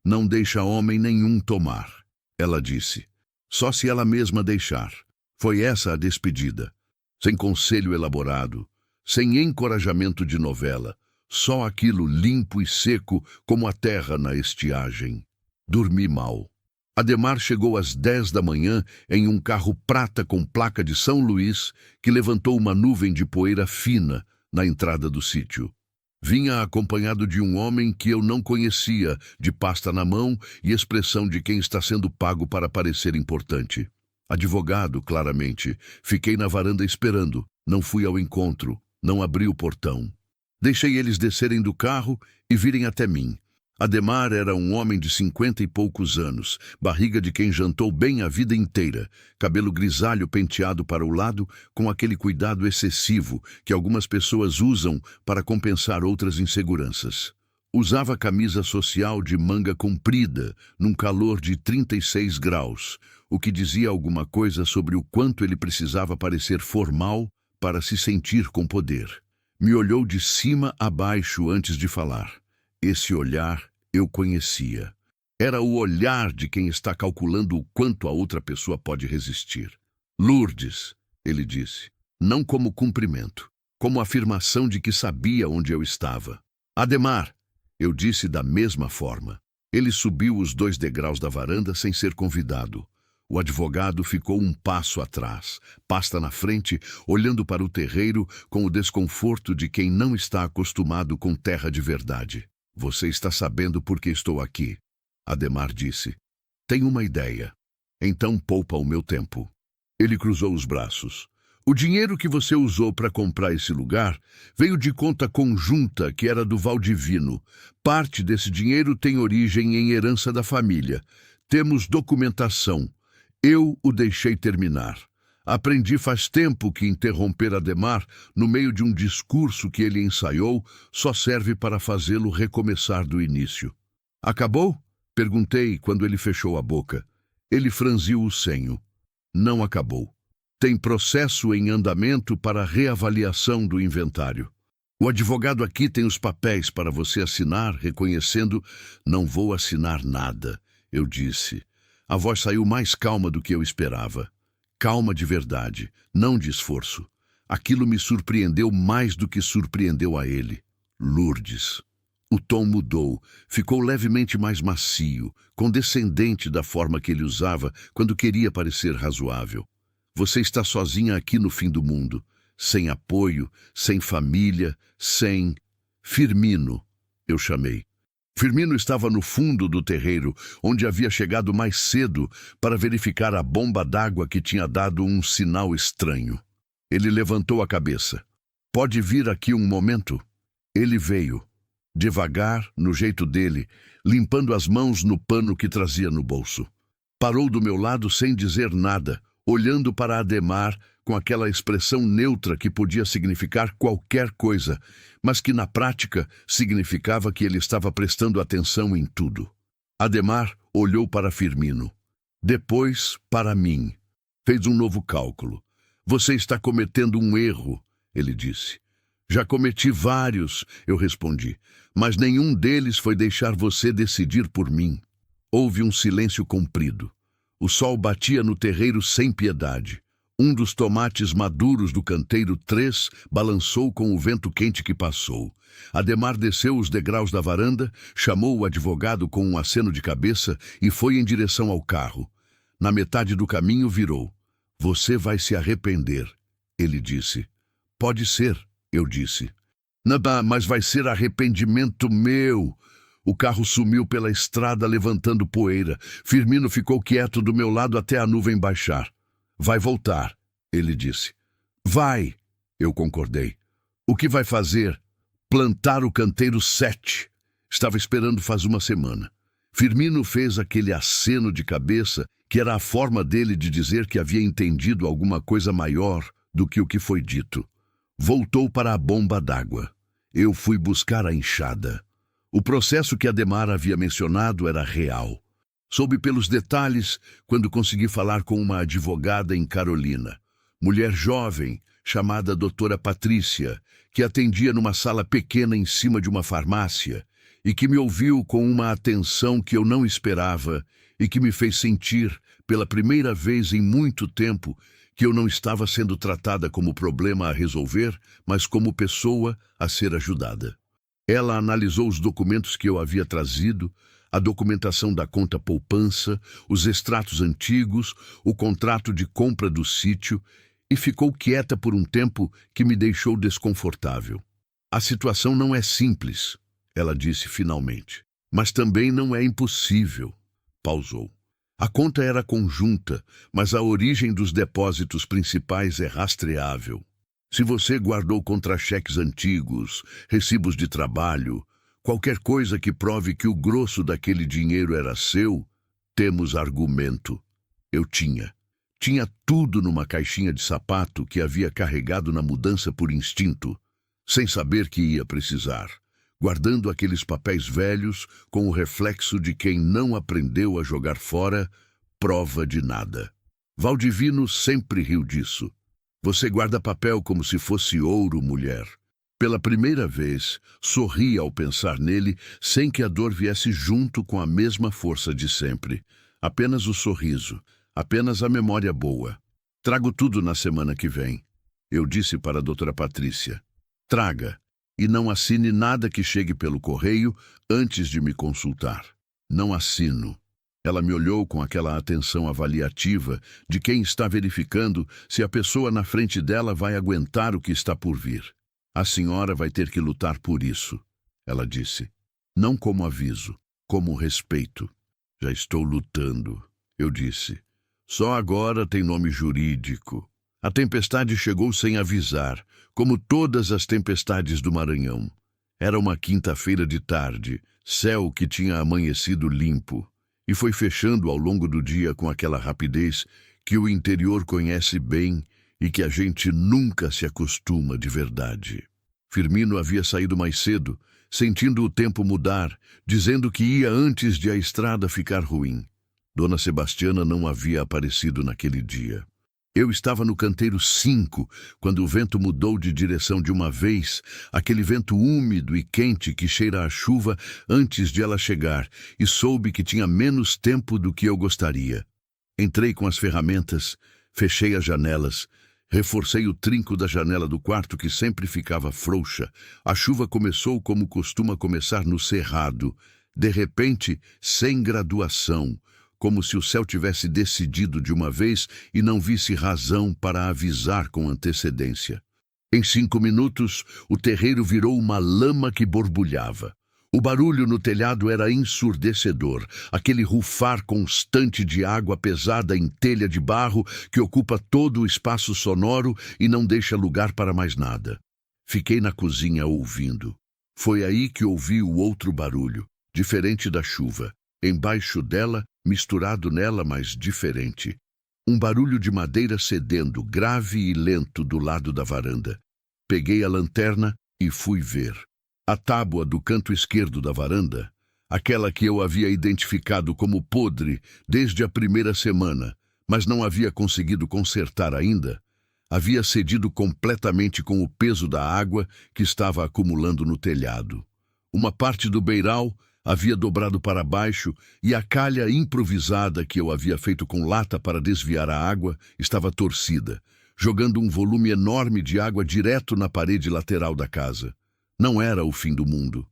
não deixa homem nenhum tomar, ela disse. Só se ela mesma deixar. Foi essa a despedida. Sem conselho elaborado, sem encorajamento de novela, só aquilo limpo e seco como a terra na estiagem. Dormi mal. Ademar chegou às 10 da manhã em um carro prata com placa de São Luís que levantou uma nuvem de poeira fina na entrada do sítio. Vinha acompanhado de um homem que eu não conhecia, de pasta na mão e expressão de quem está sendo pago para parecer importante. Advogado, claramente. Fiquei na varanda esperando. Não fui ao encontro. Não abri o portão. Deixei eles descerem do carro e virem até mim. Ademar era um homem de 50 e poucos anos, barriga de quem jantou bem a vida inteira, cabelo grisalho penteado para o lado com aquele cuidado excessivo que algumas pessoas usam para compensar outras inseguranças. Usava camisa social de manga comprida, num calor de 36 graus, o que dizia alguma coisa sobre o quanto ele precisava parecer formal para se sentir com poder. Me olhou de cima a baixo antes de falar. Esse olhar eu conhecia. Era o olhar de quem está calculando o quanto a outra pessoa pode resistir. Lourdes, ele disse, não como cumprimento, como afirmação de que sabia onde eu estava. Ademar, eu disse da mesma forma. Ele subiu os 2 degraus da varanda sem ser convidado. O advogado ficou um passo atrás, pasta na frente, olhando para o terreiro com o desconforto de quem não está acostumado com terra de verdade. Você está sabendo por que estou aqui, Ademar disse. Tenho uma ideia. Então poupa o meu tempo. Ele cruzou os braços. O dinheiro que você usou para comprar esse lugar veio de conta conjunta que era do Valdivino. Parte desse dinheiro tem origem em herança da família. Temos documentação. Eu o deixei terminar. Aprendi faz tempo que interromper Ademar no meio de um discurso que ele ensaiou só serve para fazê-lo recomeçar do início. Acabou? Perguntei quando ele fechou a boca. Ele franziu o senho. Não acabou. Tem processo em andamento para reavaliação do inventário. O advogado aqui tem os papéis para você assinar, reconhecendo. Não vou assinar nada, eu disse. A voz saiu mais calma do que eu esperava. calma de verdade, não de esforço. Aquilo me surpreendeu mais do que surpreendeu a ele. Lourdes. O tom mudou, ficou levemente mais macio, condescendente da forma que ele usava quando queria parecer razoável. Você está sozinha aqui no fim do mundo, sem apoio, sem família, sem... Firmino, eu chamei. Firmino estava no fundo do terreiro, onde havia chegado mais cedo para verificar a bomba d'água que tinha dado um sinal estranho. Ele levantou a cabeça. Pode vir aqui um momento? Ele veio, devagar, no jeito dele, limpando as mãos no pano que trazia no bolso. Parou do meu lado sem dizer nada, olhando para Adhemar com aquela expressão neutra que podia significar qualquer coisa, mas que na prática significava que ele estava prestando atenção em tudo. Adhemar olhou para Firmino. Depois, para mim. Fez um novo cálculo. Você está cometendo um erro, ele disse. Já cometi vários, eu respondi, mas nenhum deles foi deixar você decidir por mim. Houve um silêncio comprido. O sol batia no terreiro sem piedade. Um dos tomates maduros do canteiro 3 balançou com o vento quente que passou. Adhemar desceu os degraus da varanda, chamou o advogado com um aceno de cabeça e foi em direção ao carro. Na metade do caminho virou. Você vai se arrepender, ele disse. Pode ser, eu disse. Nada, mas vai ser arrependimento meu. O carro sumiu pela estrada levantando poeira. Firmino ficou quieto do meu lado até a nuvem baixar. Vai voltar, ele disse. Vai, eu concordei. O que vai fazer? Plantar o canteiro 7. Estava esperando faz uma semana. Firmino fez aquele aceno de cabeça que era a forma dele de dizer que havia entendido alguma coisa maior do que o que foi dito. Voltou para a bomba d'água. Eu fui buscar a enxada. O processo que Adhemar havia mencionado era real. Soube pelos detalhes quando consegui falar com uma advogada em Carolina, mulher jovem, chamada doutora Patrícia, que atendia numa sala pequena em cima de uma farmácia e que me ouviu com uma atenção que eu não esperava e que me fez sentir, pela primeira vez em muito tempo, que eu não estava sendo tratada como problema a resolver, mas como pessoa a ser ajudada. Ela analisou os documentos que eu havia trazido, a documentação da conta poupança, os extratos antigos, o contrato de compra do sítio e ficou quieta por um tempo que me deixou desconfortável. A situação não é simples, ela disse finalmente, mas também não é impossível. Pausou. A conta era conjunta, mas a origem dos depósitos principais é rastreável. Se você guardou contra-cheques antigos, recibos de trabalho, qualquer coisa que prove que o grosso daquele dinheiro era seu, temos argumento. Eu tinha. Tinha tudo numa caixinha de sapato que havia carregado na mudança por instinto, sem saber que ia precisar, guardando aqueles papéis velhos com o reflexo de quem não aprendeu a jogar fora, prova de nada. Valdivino sempre riu disso. Você guarda papel como se fosse ouro, mulher. Pela primeira vez, sorri ao pensar nele, sem que a dor viesse junto com a mesma força de sempre. Apenas o sorriso, apenas a memória boa. Trago tudo na semana que vem. Eu disse para a doutora Patrícia. Traga, e não assine nada que chegue pelo correio antes de me consultar. Não assino. Ela me olhou com aquela atenção avaliativa de quem está verificando se a pessoa na frente dela vai aguentar o que está por vir. A senhora vai ter que lutar por isso, ela disse. Não como aviso, como respeito. Já estou lutando, eu disse. Só agora tem nome jurídico. A tempestade chegou sem avisar, como todas as tempestades do Maranhão. Era uma quinta-feira de tarde, céu que tinha amanhecido limpo, e foi fechando ao longo do dia com aquela rapidez que o interior conhece bem e que a gente nunca se acostuma de verdade. Firmino havia saído mais cedo, sentindo o tempo mudar, dizendo que ia antes de a estrada ficar ruim. Dona Sebastiana não havia aparecido naquele dia. Eu estava no canteiro 5, quando o vento mudou de direção de uma vez, aquele vento úmido e quente que cheira a chuva antes de ela chegar, e soube que tinha menos tempo do que eu gostaria. Entrei com as ferramentas, Fechei as janelas. Reforcei o trinco da janela do quarto que sempre ficava frouxa. A chuva começou como costuma começar no cerrado. De repente, sem graduação, como se o céu tivesse decidido de uma vez e não visse razão para avisar com antecedência. Em 5 minutos, o terreiro virou uma lama que borbulhava. O barulho no telhado era ensurdecedor, aquele rufar constante de água pesada em telha de barro que ocupa todo o espaço sonoro e não deixa lugar para mais nada. Fiquei na cozinha ouvindo. Foi aí que ouvi o outro barulho, diferente da chuva, embaixo dela, misturado nela, mas diferente. Um barulho de madeira cedendo, grave e lento, do lado da varanda. Peguei a lanterna e fui ver. A tábua do canto esquerdo da varanda, aquela que eu havia identificado como podre desde a primeira semana, mas não havia conseguido consertar ainda, havia cedido completamente com o peso da água que estava acumulando no telhado. Uma parte do beiral havia dobrado para baixo e a calha improvisada que eu havia feito com lata para desviar a água estava torcida, jogando um volume enorme de água direto na parede lateral da casa. Não era o fim do mundo.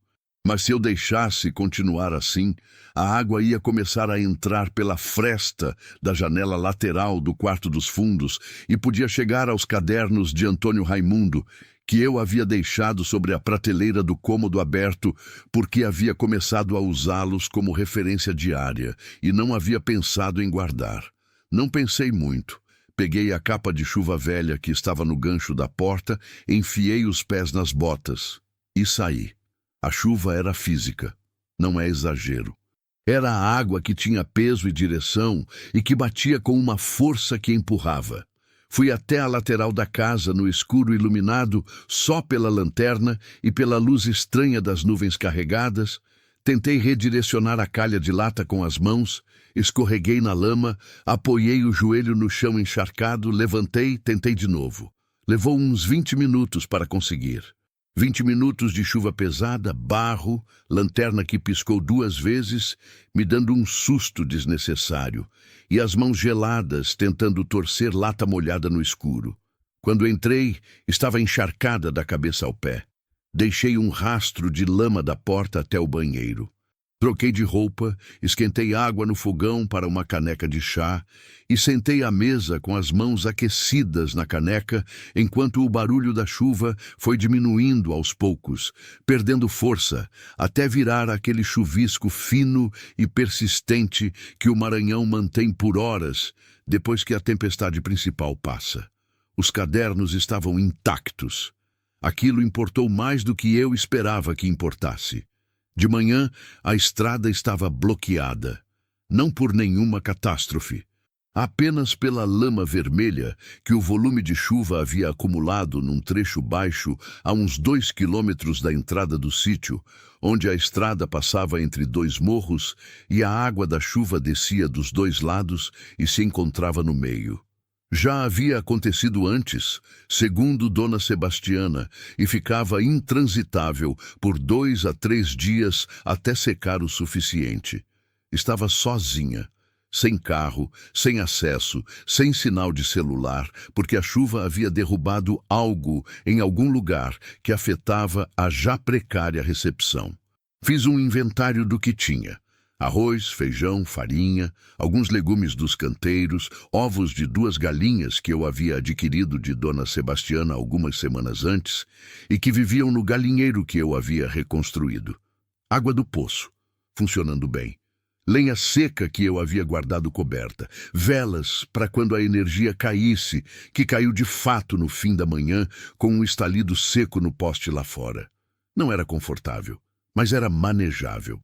Mas se eu deixasse continuar assim, a água ia começar a entrar pela fresta da janela lateral do quarto dos fundos e podia chegar aos cadernos de Antônio Raimundo, que eu havia deixado sobre a prateleira do cômodo aberto porque havia começado a usá-los como referência diária e não havia pensado em guardar. Não pensei muito. Peguei a capa de chuva velha que estava no gancho da porta, enfiei os pés nas botas e saí. A chuva era física, não é exagero. Era a água que tinha peso e direção e que batia com uma força que empurrava. Fui até a lateral da casa, no escuro iluminado só pela lanterna e pela luz estranha das nuvens carregadas. Tentei redirecionar a calha de lata com as mãos, escorreguei na lama, apoiei o joelho no chão encharcado, levantei, tentei de novo. Levou uns 20 minutos para conseguir. 20 minutos de chuva pesada, barro, lanterna que piscou 2 vezes, me dando um susto desnecessário, e as mãos geladas tentando torcer lata molhada no escuro. Quando entrei, estava encharcada da cabeça ao pé. Deixei um rastro de lama da porta até o banheiro. Troquei de roupa, esquentei água no fogão para uma caneca de chá e sentei à mesa com as mãos aquecidas na caneca enquanto o barulho da chuva foi diminuindo aos poucos, perdendo força, até virar aquele chuvisco fino e persistente que o Maranhão mantém por horas depois que a tempestade principal passa. Os cadernos estavam intactos. Aquilo importou mais do que eu esperava que importasse. De manhã, a estrada estava bloqueada, não por nenhuma catástrofe, apenas pela lama vermelha que o volume de chuva havia acumulado num trecho baixo a uns 2 quilômetros da entrada do sítio, onde a estrada passava entre 2 morros e a água da chuva descia dos 2 lados e se encontrava no meio. Já havia acontecido antes, segundo Dona Sebastiana, e ficava intransitável por 2 a 3 dias até secar o suficiente. Estava sozinha, sem carro, sem acesso, sem sinal de celular, porque a chuva havia derrubado algo em algum lugar que afetava a já precária recepção. Fiz um inventário do que tinha. Arroz, feijão, farinha, alguns legumes dos canteiros, ovos de 2 galinhas que eu havia adquirido de Dona Sebastiana algumas semanas antes e que viviam no galinheiro que eu havia reconstruído. Água do poço, funcionando bem. Lenha seca que eu havia guardado coberta. Velas para quando a energia caísse, que caiu de fato no fim da manhã com um estalido seco no poste lá fora. Não era confortável, mas era manejável.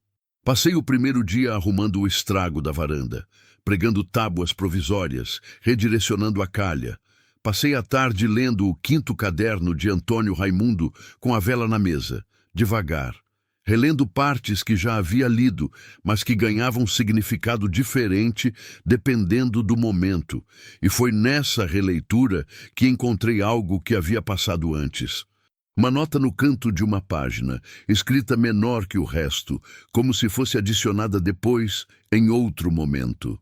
Passei o primeiro dia arrumando o estrago da varanda, pregando tábuas provisórias, redirecionando a calha. Passei a tarde lendo o 5º caderno de Antônio Raimundo com a vela na mesa, devagar, relendo partes que já havia lido, mas que ganhavam significado diferente dependendo do momento. E foi nessa releitura que encontrei algo que havia passado antes. Uma nota no canto de uma página, escrita menor que o resto, como se fosse adicionada depois, em outro momento.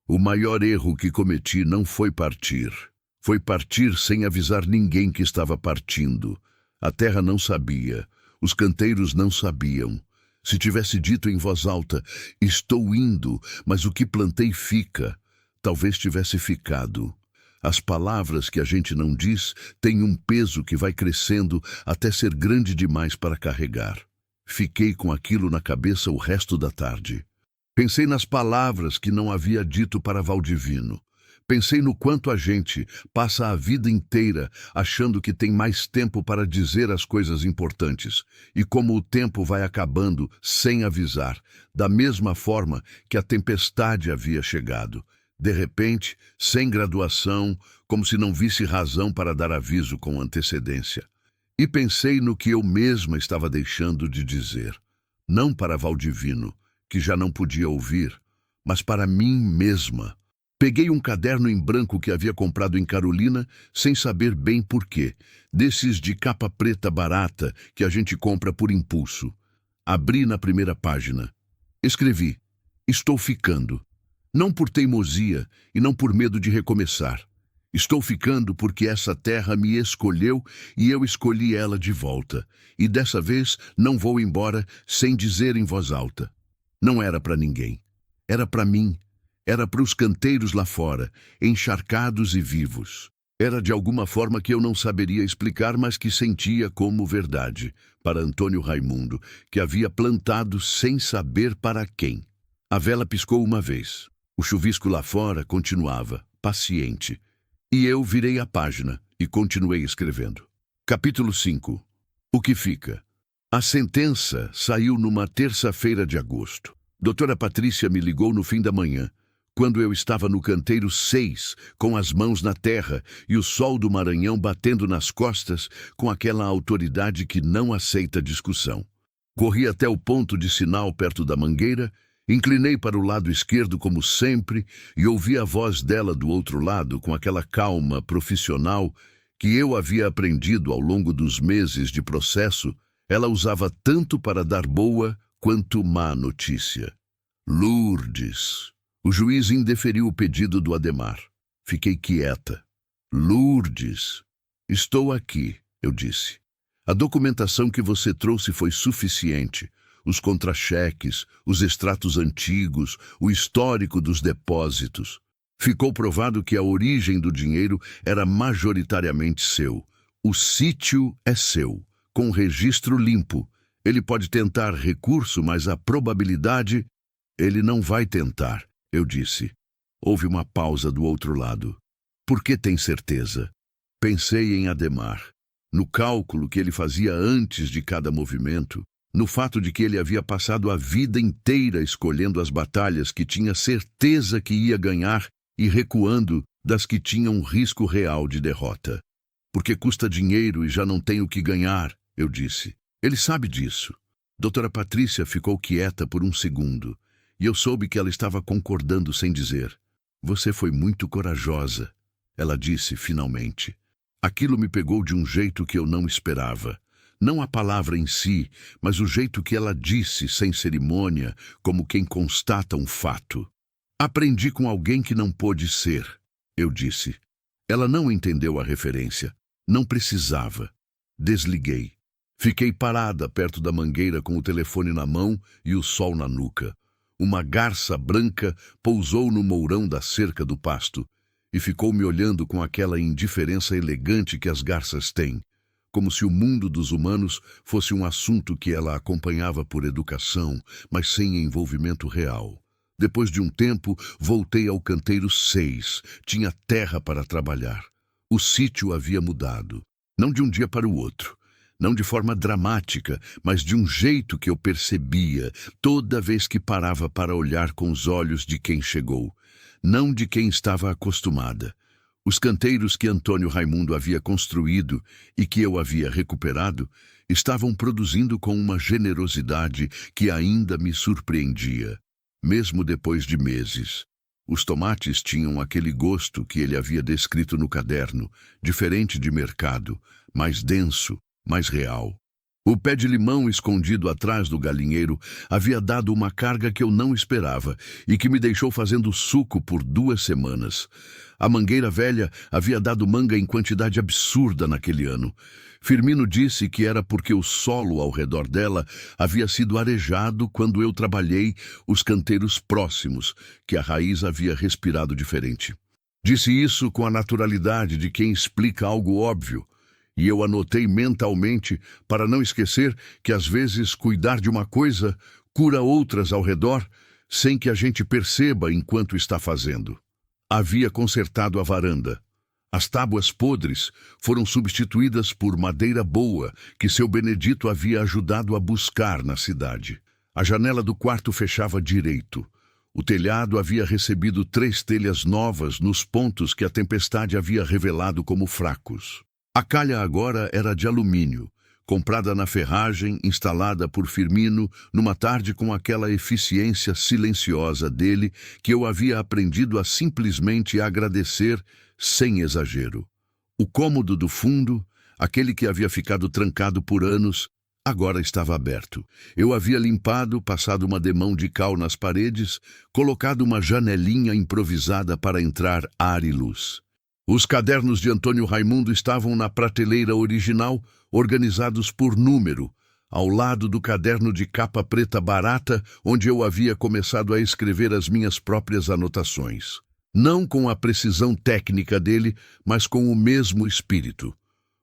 O maior erro que cometi não foi partir. Foi partir sem avisar ninguém que estava partindo. A terra não sabia. Os canteiros não sabiam. Se tivesse dito em voz alta, estou indo, mas o que plantei fica, talvez tivesse ficado. As palavras que a gente não diz têm um peso que vai crescendo até ser grande demais para carregar. Fiquei com aquilo na cabeça o resto da tarde. Pensei nas palavras que não havia dito para Valdivino. Pensei no quanto a gente passa a vida inteira achando que tem mais tempo para dizer as coisas importantes, e como o tempo vai acabando sem avisar, da mesma forma que a tempestade havia chegado. De repente, sem graduação, como se não visse razão para dar aviso com antecedência. E pensei no que eu mesma estava deixando de dizer. Não para Valdivino, que já não podia ouvir, mas para mim mesma. Peguei um caderno em branco que havia comprado em Carolina, sem saber bem porquê, desses de capa preta barata que a gente compra por impulso. Abri na primeira página. Escrevi: estou ficando. Não por teimosia e não por medo de recomeçar. Estou ficando porque essa terra me escolheu e eu escolhi ela de volta. E dessa vez não vou embora sem dizer em voz alta. Não era para ninguém. Era para mim. Era para os canteiros lá fora, encharcados e vivos. Era de alguma forma que eu não saberia explicar, mas que sentia como verdade, para Antônio Raimundo, que havia plantado sem saber para quem. A vela piscou uma vez. O chuvisco lá fora continuava, paciente. E eu virei a página e continuei escrevendo. Capítulo 5. O que fica? A sentença saiu numa terça-feira de agosto. Doutora Patrícia me ligou no fim da manhã, quando eu estava no canteiro 6, com as mãos na terra e o sol do Maranhão batendo nas costas com aquela autoridade que não aceita discussão. Corri até o ponto de sinal perto da mangueira, inclinei para o lado esquerdo como sempre e ouvi a voz dela do outro lado com aquela calma profissional que eu havia aprendido ao longo dos meses de processo. Ela usava tanto para dar boa quanto má notícia. Lourdes. O juiz indeferiu o pedido do Adhemar. Fiquei quieta. Lourdes. Estou aqui, eu disse. A documentação que você trouxe foi suficiente. Os contra-cheques, os extratos antigos, o histórico dos depósitos. Ficou provado que a origem do dinheiro era majoritariamente seu. O sítio é seu, com registro limpo. Ele pode tentar recurso, mas a probabilidade... Ele não vai tentar, eu disse. Houve uma pausa do outro lado. Por que tem certeza? Pensei em Adhemar, no cálculo que ele fazia antes de cada movimento, no fato de que ele havia passado a vida inteira escolhendo as batalhas que tinha certeza que ia ganhar e recuando das que tinham risco real de derrota. Porque custa dinheiro e já não tem o que ganhar, eu disse. Ele sabe disso. Doutora Patrícia ficou quieta por um segundo, e eu soube que ela estava concordando sem dizer. Você foi muito corajosa, ela disse finalmente. Aquilo me pegou de um jeito que eu não esperava. Não a palavra em si, mas o jeito que ela disse, sem cerimônia, como quem constata um fato. Aprendi com alguém que não pôde ser, eu disse. Ela não entendeu a referência. Não precisava. Desliguei. Fiquei parada perto da mangueira com o telefone na mão e o sol na nuca. Uma garça branca pousou no mourão da cerca do pasto e ficou me olhando com aquela indiferença elegante que as garças têm, como se o mundo dos humanos fosse um assunto que ela acompanhava por educação, mas sem envolvimento real. Depois de um tempo, voltei ao canteiro 6. Tinha terra para trabalhar. O sítio havia mudado, não de um dia para o outro. Não de forma dramática, mas de um jeito que eu percebia toda vez que parava para olhar com os olhos de quem chegou, não de quem estava acostumada. Os canteiros que Antônio Raimundo havia construído e que eu havia recuperado estavam produzindo com uma generosidade que ainda me surpreendia, mesmo depois de meses. Os tomates tinham aquele gosto que ele havia descrito no caderno, diferente de mercado, mais denso, mais real. O pé de limão escondido atrás do galinheiro havia dado uma carga que eu não esperava e que me deixou fazendo suco por 2 semanas. A mangueira velha havia dado manga em quantidade absurda naquele ano. Firmino disse que era porque o solo ao redor dela havia sido arejado quando eu trabalhei os canteiros próximos, que a raiz havia respirado diferente. Disse isso com a naturalidade de quem explica algo óbvio. E eu anotei mentalmente para não esquecer que às vezes cuidar de uma coisa cura outras ao redor sem que a gente perceba enquanto está fazendo. Havia consertado a varanda. As tábuas podres foram substituídas por madeira boa que seu Benedito havia ajudado a buscar na cidade. A janela do quarto fechava direito. O telhado havia recebido 3 telhas novas nos pontos que a tempestade havia revelado como fracos. A calha agora era de alumínio, comprada na ferragem, instalada por Firmino numa tarde com aquela eficiência silenciosa dele que eu havia aprendido a simplesmente agradecer sem exagero. O cômodo do fundo, aquele que havia ficado trancado por anos, agora estava aberto. Eu havia limpado, passado uma demão de cal nas paredes, colocado uma janelinha improvisada para entrar ar e luz. Os cadernos de Antônio Raimundo estavam na prateleira original, organizados por número, ao lado do caderno de capa preta barata, onde eu havia começado a escrever as minhas próprias anotações. Não com a precisão técnica dele, mas com o mesmo espírito.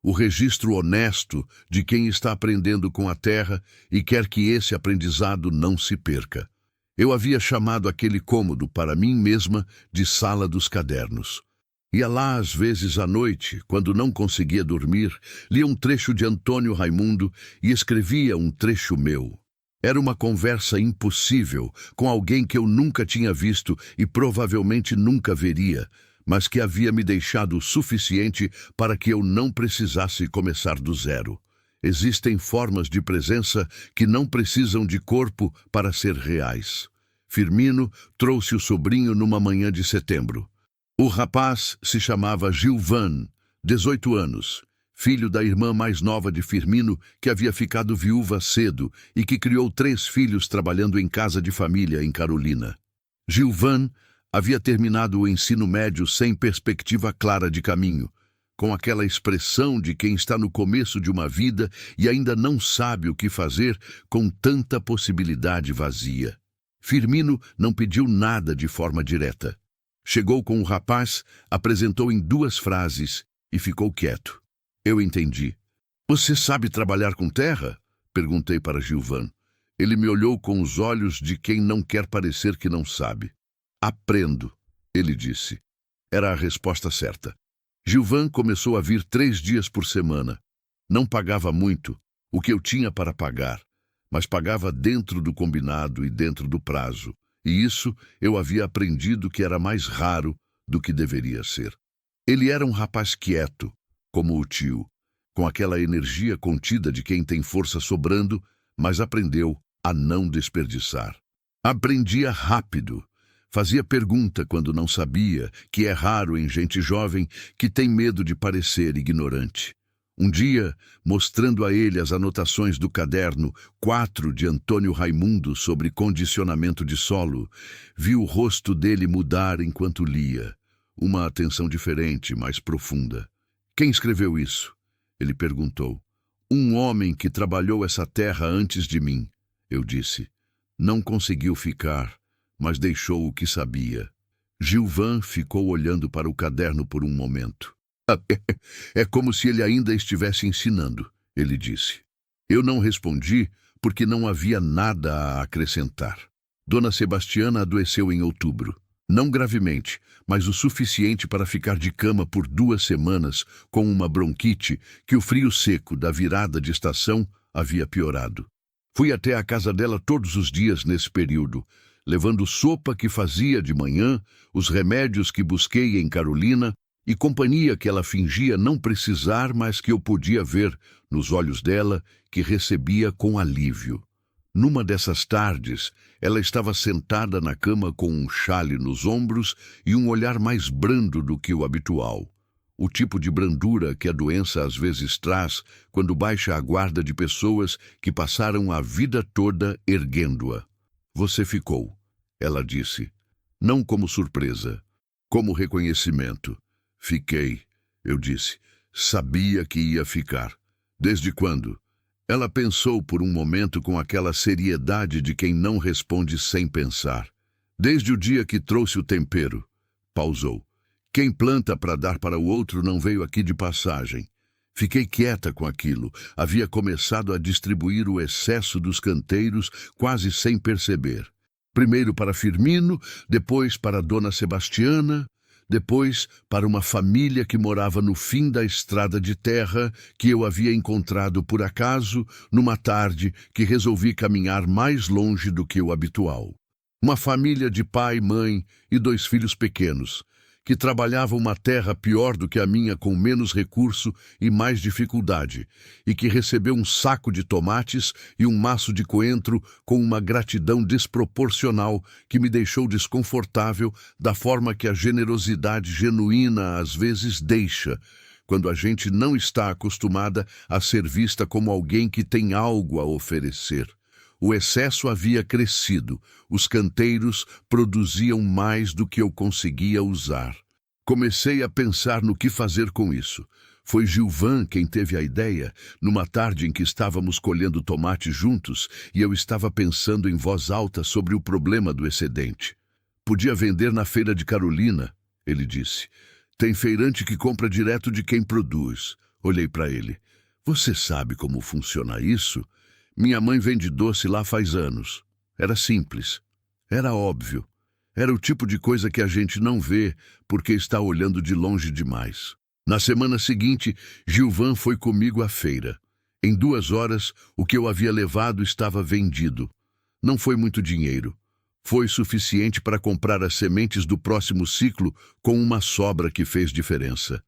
O registro honesto de quem está aprendendo com a terra e quer que esse aprendizado não se perca. Eu havia chamado aquele cômodo para mim mesma de sala dos cadernos. Ia lá às vezes à noite, quando não conseguia dormir, lia um trecho de Antônio Raimundo e escrevia um trecho meu. Era uma conversa impossível com alguém que eu nunca tinha visto e provavelmente nunca veria, mas que havia me deixado o suficiente para que eu não precisasse começar do zero. Existem formas de presença que não precisam de corpo para ser reais. Firmino trouxe o sobrinho numa manhã de setembro. O rapaz se chamava Gilvan, 18 anos, filho da irmã mais nova de Firmino, que havia ficado viúva cedo e que criou 3 filhos trabalhando em casa de família em Carolina. Gilvan havia terminado o ensino médio sem perspectiva clara de caminho, com aquela expressão de quem está no começo de uma vida e ainda não sabe o que fazer com tanta possibilidade vazia. Firmino não pediu nada de forma direta. Chegou com o rapaz, apresentou em 2 frases e ficou quieto. Eu entendi. Você sabe trabalhar com terra? Perguntei para Gilvan. Ele me olhou com os olhos de quem não quer parecer que não sabe. Aprendo, ele disse. Era a resposta certa. Gilvan começou a vir 3 dias por semana. Não pagava muito, o que eu tinha para pagar, mas pagava dentro do combinado e dentro do prazo. E isso eu havia aprendido que era mais raro do que deveria ser. Ele era um rapaz quieto, como o tio, com aquela energia contida de quem tem força sobrando, mas aprendeu a não desperdiçar. Aprendia rápido. Fazia pergunta quando não sabia, que é raro em gente jovem que tem medo de parecer ignorante. Um dia, mostrando a ele as anotações do caderno 4 de Antônio Raimundo sobre condicionamento de solo, vi o rosto dele mudar enquanto lia. Uma atenção diferente, mais profunda. Quem escreveu isso? Ele perguntou. Um homem que trabalhou essa terra antes de mim, eu disse. Não conseguiu ficar, mas deixou o que sabia. Gilvan ficou olhando para o caderno por um momento. É como se ele ainda estivesse ensinando, ele disse. Eu não respondi porque não havia nada a acrescentar. Dona Sebastiana adoeceu em outubro. Não gravemente, mas o suficiente para ficar de cama por 2 semanas com uma bronquite que o frio seco da virada de estação havia piorado. Fui até a casa dela todos os dias nesse período, levando sopa que fazia de manhã, os remédios que busquei em Carolina e companhia que ela fingia não precisar, mas que eu podia ver nos olhos dela, que recebia com alívio. Numa dessas tardes, ela estava sentada na cama com um xale nos ombros e um olhar mais brando do que o habitual. o tipo de brandura que a doença às vezes traz quando baixa a guarda de pessoas que passaram a vida toda erguendo-a. Você ficou, ela disse, não como surpresa, como reconhecimento. Fiquei, eu disse, sabia que ia ficar. Desde quando? Ela pensou por um momento com aquela seriedade de quem não responde sem pensar. Desde o dia que trouxe o tempero. Pausou. Quem planta para dar para o outro não veio aqui de passagem. Fiquei quieta com aquilo. Havia começado a distribuir o excesso dos canteiros quase sem perceber. Primeiro para Firmino, depois para Dona Sebastiana, depois para uma família que morava no fim da estrada de terra que eu havia encontrado por acaso numa tarde que resolvi caminhar mais longe do que o habitual. Uma família de pai, mãe e 2 filhos pequenos, que trabalhava uma terra pior do que a minha com menos recurso e mais dificuldade, e que recebeu um saco de tomates e um maço de coentro com uma gratidão desproporcional que me deixou desconfortável da forma que a generosidade genuína às vezes deixa, quando a gente não está acostumada a ser vista como alguém que tem algo a oferecer. O excesso havia crescido, os canteiros produziam mais do que eu conseguia usar. Comecei a pensar no que fazer com isso. Foi Gilvan quem teve a ideia, numa tarde em que estávamos colhendo tomate juntos e eu estava pensando em voz alta sobre o problema do excedente. Podia vender na feira de Carolina, ele disse. Tem feirante que compra direto de quem produz. Olhei para ele. Você sabe como funciona isso? Minha mãe vende doce lá faz anos. Era simples. Era óbvio. Era o tipo de coisa que a gente não vê porque está olhando de longe demais. Na semana seguinte, Gilvan foi comigo à feira. Em 2 horas, o que eu havia levado estava vendido. Não foi muito dinheiro. Foi suficiente para comprar as sementes do próximo ciclo com uma sobra que fez diferença.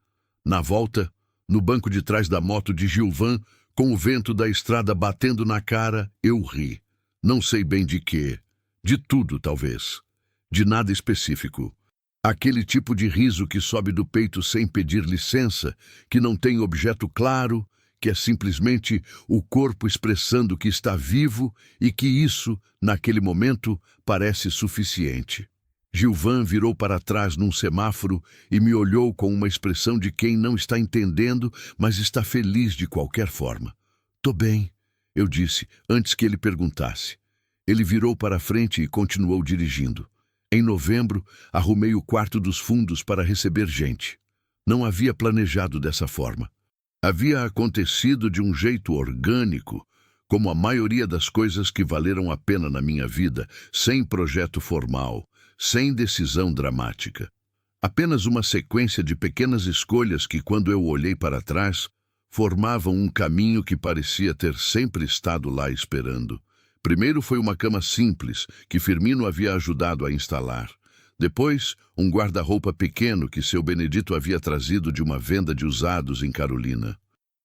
Na volta, no banco de trás da moto de Gilvan, com o vento da estrada batendo na cara, eu ri. Não sei bem de quê. De tudo, talvez. De nada específico. Aquele tipo de riso que sobe do peito sem pedir licença, que não tem objeto claro, que é simplesmente o corpo expressando que está vivo e que isso, naquele momento, parece suficiente. Gilvan virou para trás num semáforo e me olhou com uma expressão de quem não está entendendo, mas está feliz de qualquer forma. Tô bem, eu disse, antes que ele perguntasse. Ele virou para a frente e continuou dirigindo. Em novembro, arrumei o quarto dos fundos para receber gente. Não havia planejado dessa forma. Havia acontecido de um jeito orgânico, como a maioria das coisas que valeram a pena na minha vida, sem projeto formal, sem decisão dramática. Apenas uma sequência de pequenas escolhas que, quando eu olhei para trás, formavam um caminho que parecia ter sempre estado lá esperando. Primeiro foi uma cama simples, que Firmino havia ajudado a instalar. Depois, um guarda-roupa pequeno que seu Benedito havia trazido de uma venda de usados em Carolina.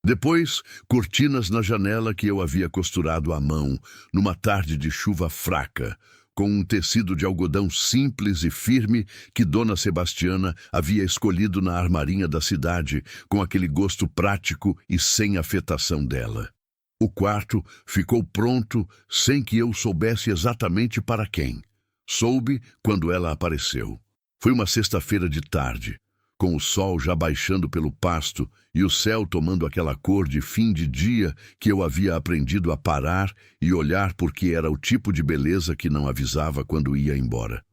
Depois, cortinas na janela que eu havia costurado à mão, numa tarde de chuva fraca, com um tecido de algodão simples e firme que Dona Sebastiana havia escolhido na armarinha da cidade, com aquele gosto prático e sem afetação dela. O quarto ficou pronto sem que eu soubesse exatamente para quem. Soube quando ela apareceu. Foi uma sexta-feira de tarde, com o sol já baixando pelo pasto e o céu tomando aquela cor de fim de dia que eu havia aprendido a parar e olhar porque era o tipo de beleza que não avisava quando ia embora.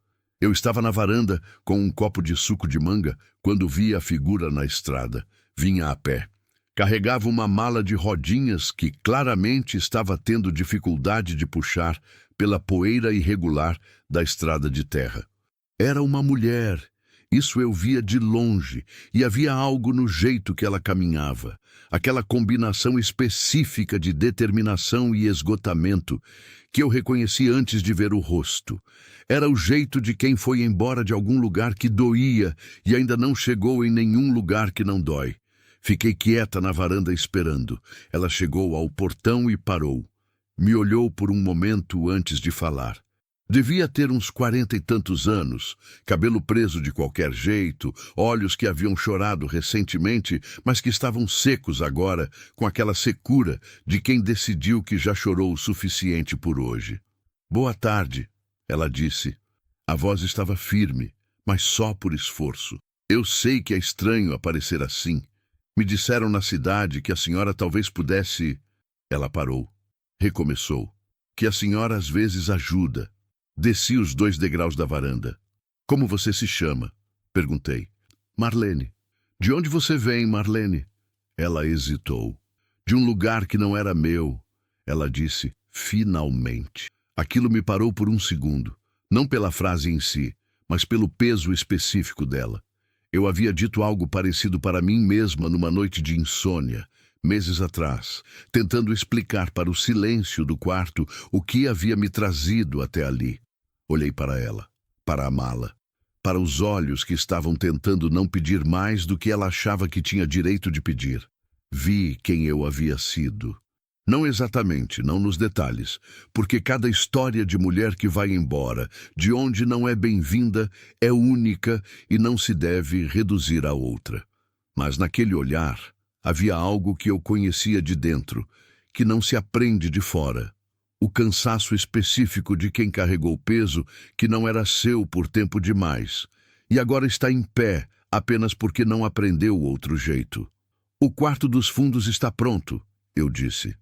Eu estava na varanda com um copo de suco de manga quando vi a figura na estrada. Vinha a pé. Carregava uma mala de rodinhas que claramente estava tendo dificuldade de puxar pela poeira irregular da estrada de terra. Era uma mulher. Isso eu via de longe, e havia algo no jeito que ela caminhava, aquela combinação específica de determinação e esgotamento que eu reconheci antes de ver o rosto. Era o jeito de quem foi embora de algum lugar que doía e ainda não chegou em nenhum lugar que não dói. Fiquei quieta na varanda esperando. Ela chegou ao portão e parou. Me olhou por um momento antes de falar. Devia ter uns 40 e tantos anos, cabelo preso de qualquer jeito, olhos que haviam chorado recentemente, mas que estavam secos agora, com aquela secura de quem decidiu que já chorou o suficiente por hoje. Boa tarde, ela disse. A voz estava firme, mas só por esforço. Eu sei que é estranho aparecer assim. Me disseram na cidade que a senhora talvez pudesse... Ela parou. Recomeçou. Que a senhora às vezes ajuda. Desci os 2 degraus da varanda. Como você se chama? Perguntei. Marlene. De onde você vem, Marlene? Ela hesitou. De um lugar que não era meu. Ela disse, finalmente. Aquilo me parou por um segundo. Não pela frase em si, mas pelo peso específico dela. Eu havia dito algo parecido para mim mesma numa noite de insônia, meses atrás, tentando explicar para o silêncio do quarto o que havia me trazido até ali. Olhei para ela, para amá-la, para os olhos que estavam tentando não pedir mais do que ela achava que tinha direito de pedir. Vi quem eu havia sido. Não exatamente, não nos detalhes, porque cada história de mulher que vai embora, de onde não é bem-vinda, é única e não se deve reduzir a outra. Mas naquele olhar havia algo que eu conhecia de dentro, que não se aprende de fora. O cansaço específico de quem carregou peso que não era seu por tempo demais, e agora está em pé apenas porque não aprendeu outro jeito. O quarto dos fundos está pronto, eu disse.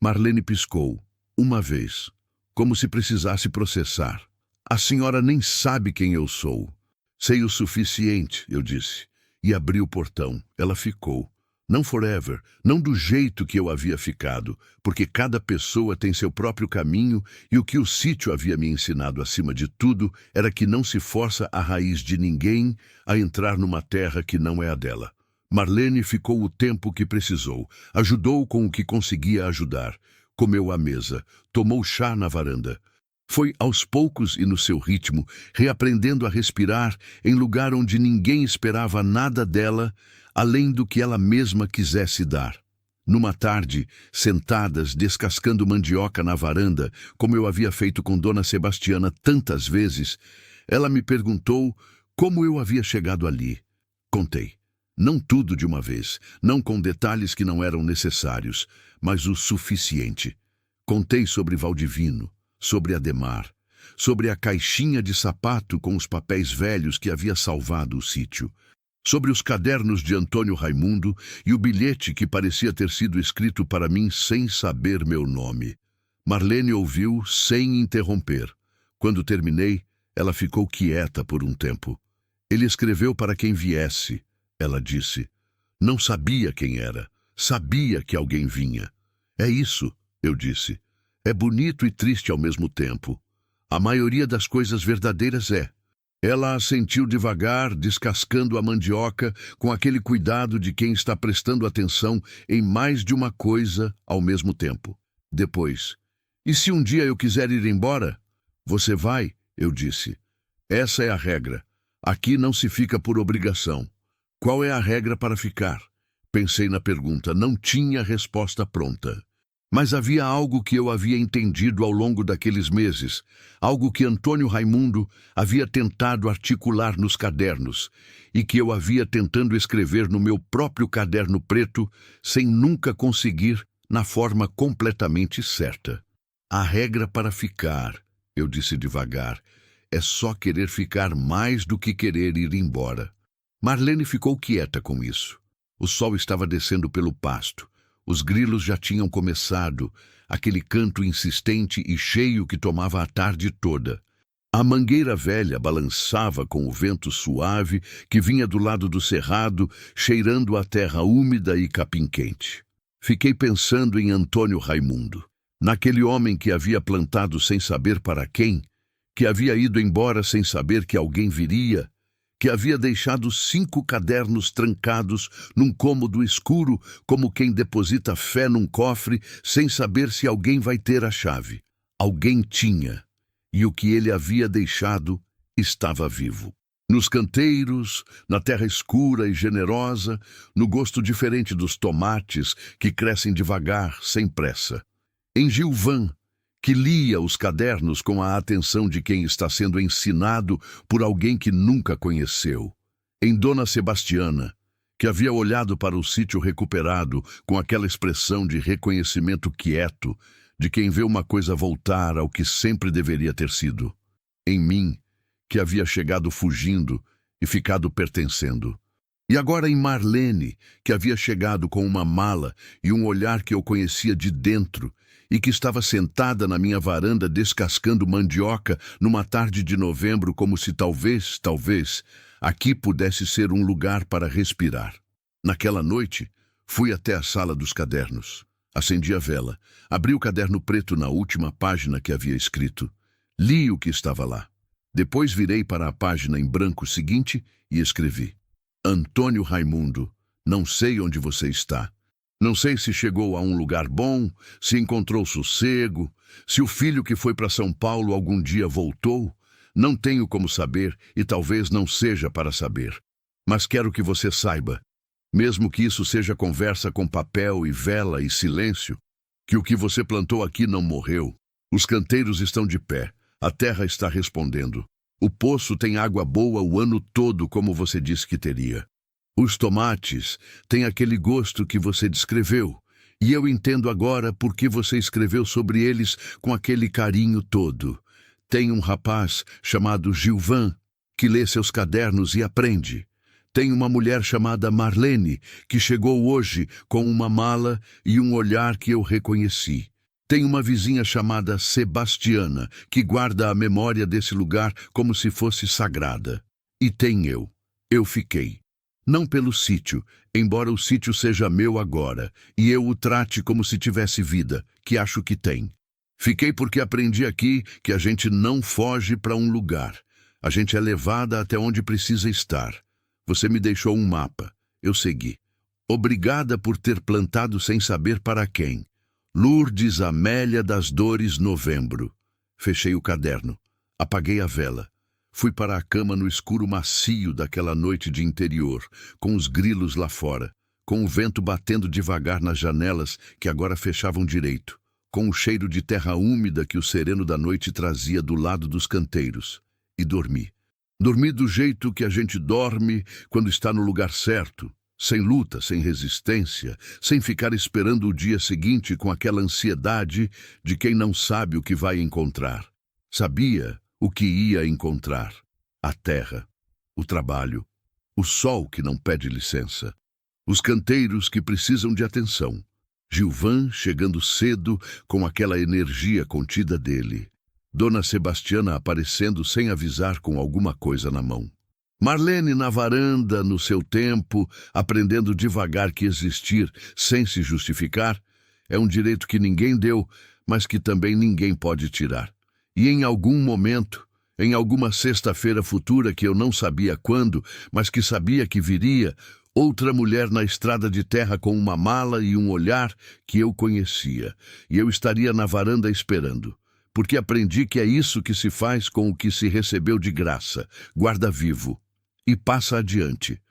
Marlene piscou, uma vez, como se precisasse processar. A senhora nem sabe quem eu sou. Sei o suficiente, eu disse, e abri o portão. Ela ficou. Não forever, não do jeito que eu havia ficado, porque cada pessoa tem seu próprio caminho e o que o sítio havia me ensinado acima de tudo era que não se força a raiz de ninguém a entrar numa terra que não é a dela. Marlene ficou o tempo que precisou, ajudou com o que conseguia ajudar, comeu à mesa, tomou chá na varanda. Foi aos poucos e no seu ritmo, reaprendendo a respirar em lugar onde ninguém esperava nada dela, além do que ela mesma quisesse dar. Numa tarde, sentadas, descascando mandioca na varanda, como eu havia feito com Dona Sebastiana tantas vezes, ela me perguntou como eu havia chegado ali. Contei. Não tudo de uma vez, não com detalhes que não eram necessários, mas o suficiente. Contei sobre Valdivino, sobre Ademar, sobre a caixinha de sapato com os papéis velhos que havia salvado o sítio, sobre os cadernos de Antônio Raimundo e o bilhete que parecia ter sido escrito para mim sem saber meu nome. Marlene ouviu sem interromper. Quando terminei, ela ficou quieta por um tempo. Ele escreveu para quem viesse. Ela disse. Não sabia quem era. Sabia que alguém vinha. É isso, eu disse. É bonito e triste ao mesmo tempo. A maioria das coisas verdadeiras é. Ela assentiu devagar, descascando a mandioca com aquele cuidado de quem está prestando atenção em mais de uma coisa ao mesmo tempo. Depois, e se um dia eu quiser ir embora? Você vai, eu disse. Essa é a regra. Aqui não se fica por obrigação. Qual é a regra para ficar? Pensei na pergunta. Não tinha resposta pronta. Mas havia algo que eu havia entendido ao longo daqueles meses, algo que Antônio Raimundo havia tentado articular nos cadernos e que eu havia tentando escrever no meu próprio caderno preto sem nunca conseguir na forma completamente certa. A regra para ficar, eu disse devagar, é só querer ficar mais do que querer ir embora. Marlene ficou quieta com isso. O sol estava descendo pelo pasto. Os grilos já tinham começado, aquele canto insistente e cheio que tomava a tarde toda. A mangueira velha balançava com o vento suave que vinha do lado do cerrado, cheirando a terra úmida e capim-quente. Fiquei pensando em Antônio Raimundo, naquele homem que havia plantado sem saber para quem, que havia ido embora sem saber que alguém viria, que havia deixado 5 cadernos trancados num cômodo escuro como quem deposita fé num cofre sem saber se alguém vai ter a chave. Alguém tinha, e o que ele havia deixado estava vivo. Nos canteiros, na terra escura e generosa, no gosto diferente dos tomates que crescem devagar, sem pressa. Em Gilvan, que lia os cadernos com a atenção de quem está sendo ensinado por alguém que nunca conheceu. Em Dona Sebastiana, que havia olhado para o sítio recuperado com aquela expressão de reconhecimento quieto de quem vê uma coisa voltar ao que sempre deveria ter sido. Em mim, que havia chegado fugindo e ficado pertencendo. E agora em Marlene, que havia chegado com uma mala e um olhar que eu conhecia de dentro e que estava sentada na minha varanda descascando mandioca numa tarde de novembro como se talvez, aqui pudesse ser um lugar para respirar. Naquela noite, fui até a sala dos cadernos. Acendi a vela, abri o caderno preto na última página que havia escrito. Li o que estava lá. Depois virei para a página em branco seguinte e escrevi. Antônio Raimundo, não sei onde você está. Não sei se chegou a um lugar bom, se encontrou sossego, se o filho que foi para São Paulo algum dia voltou. Não tenho como saber e talvez não seja para saber. Mas quero que você saiba, mesmo que isso seja conversa com papel e vela e silêncio, que o que você plantou aqui não morreu. Os canteiros estão de pé, a terra está respondendo. O poço tem água boa o ano todo, como você disse que teria. Os tomates têm aquele gosto que você descreveu, e eu entendo agora por que você escreveu sobre eles com aquele carinho todo. Tem um rapaz chamado Gilvan, que lê seus cadernos e aprende. Tem uma mulher chamada Marlene, que chegou hoje com uma mala e um olhar que eu reconheci. Tem uma vizinha chamada Sebastiana, que guarda a memória desse lugar como se fosse sagrada. E tem eu. Eu fiquei. Não pelo sítio, embora o sítio seja meu agora, e eu o trate como se tivesse vida, que acho que tem. Fiquei porque aprendi aqui que a gente não foge para um lugar. A gente é levada até onde precisa estar. Você me deixou um mapa. Eu segui. Obrigada por ter plantado sem saber para quem. Lourdes Amélia das Dores, novembro. Fechei o caderno. Apaguei a vela. Fui para a cama no escuro macio daquela noite de interior, com os grilos lá fora, com o vento batendo devagar nas janelas que agora fechavam direito, com o cheiro de terra úmida que o sereno da noite trazia do lado dos canteiros. E dormi. Dormi do jeito que a gente dorme quando está no lugar certo, sem luta, sem resistência, sem ficar esperando o dia seguinte com aquela ansiedade de quem não sabe o que vai encontrar. Sabia o que ia encontrar: a terra, o trabalho, o sol que não pede licença, os canteiros que precisam de atenção, Gilvan chegando cedo com aquela energia contida dele, Dona Sebastiana aparecendo sem avisar com alguma coisa na mão, Marlene na varanda, no seu tempo, aprendendo devagar que existir, sem se justificar, é um direito que ninguém deu, mas que também ninguém pode tirar. E em algum momento, em alguma sexta-feira futura que eu não sabia quando, mas que sabia que viria, outra mulher na estrada de terra com uma mala e um olhar que eu conhecia, e eu estaria na varanda esperando, porque aprendi que é isso que se faz com o que se recebeu de graça, guarda vivo, e passa adiante.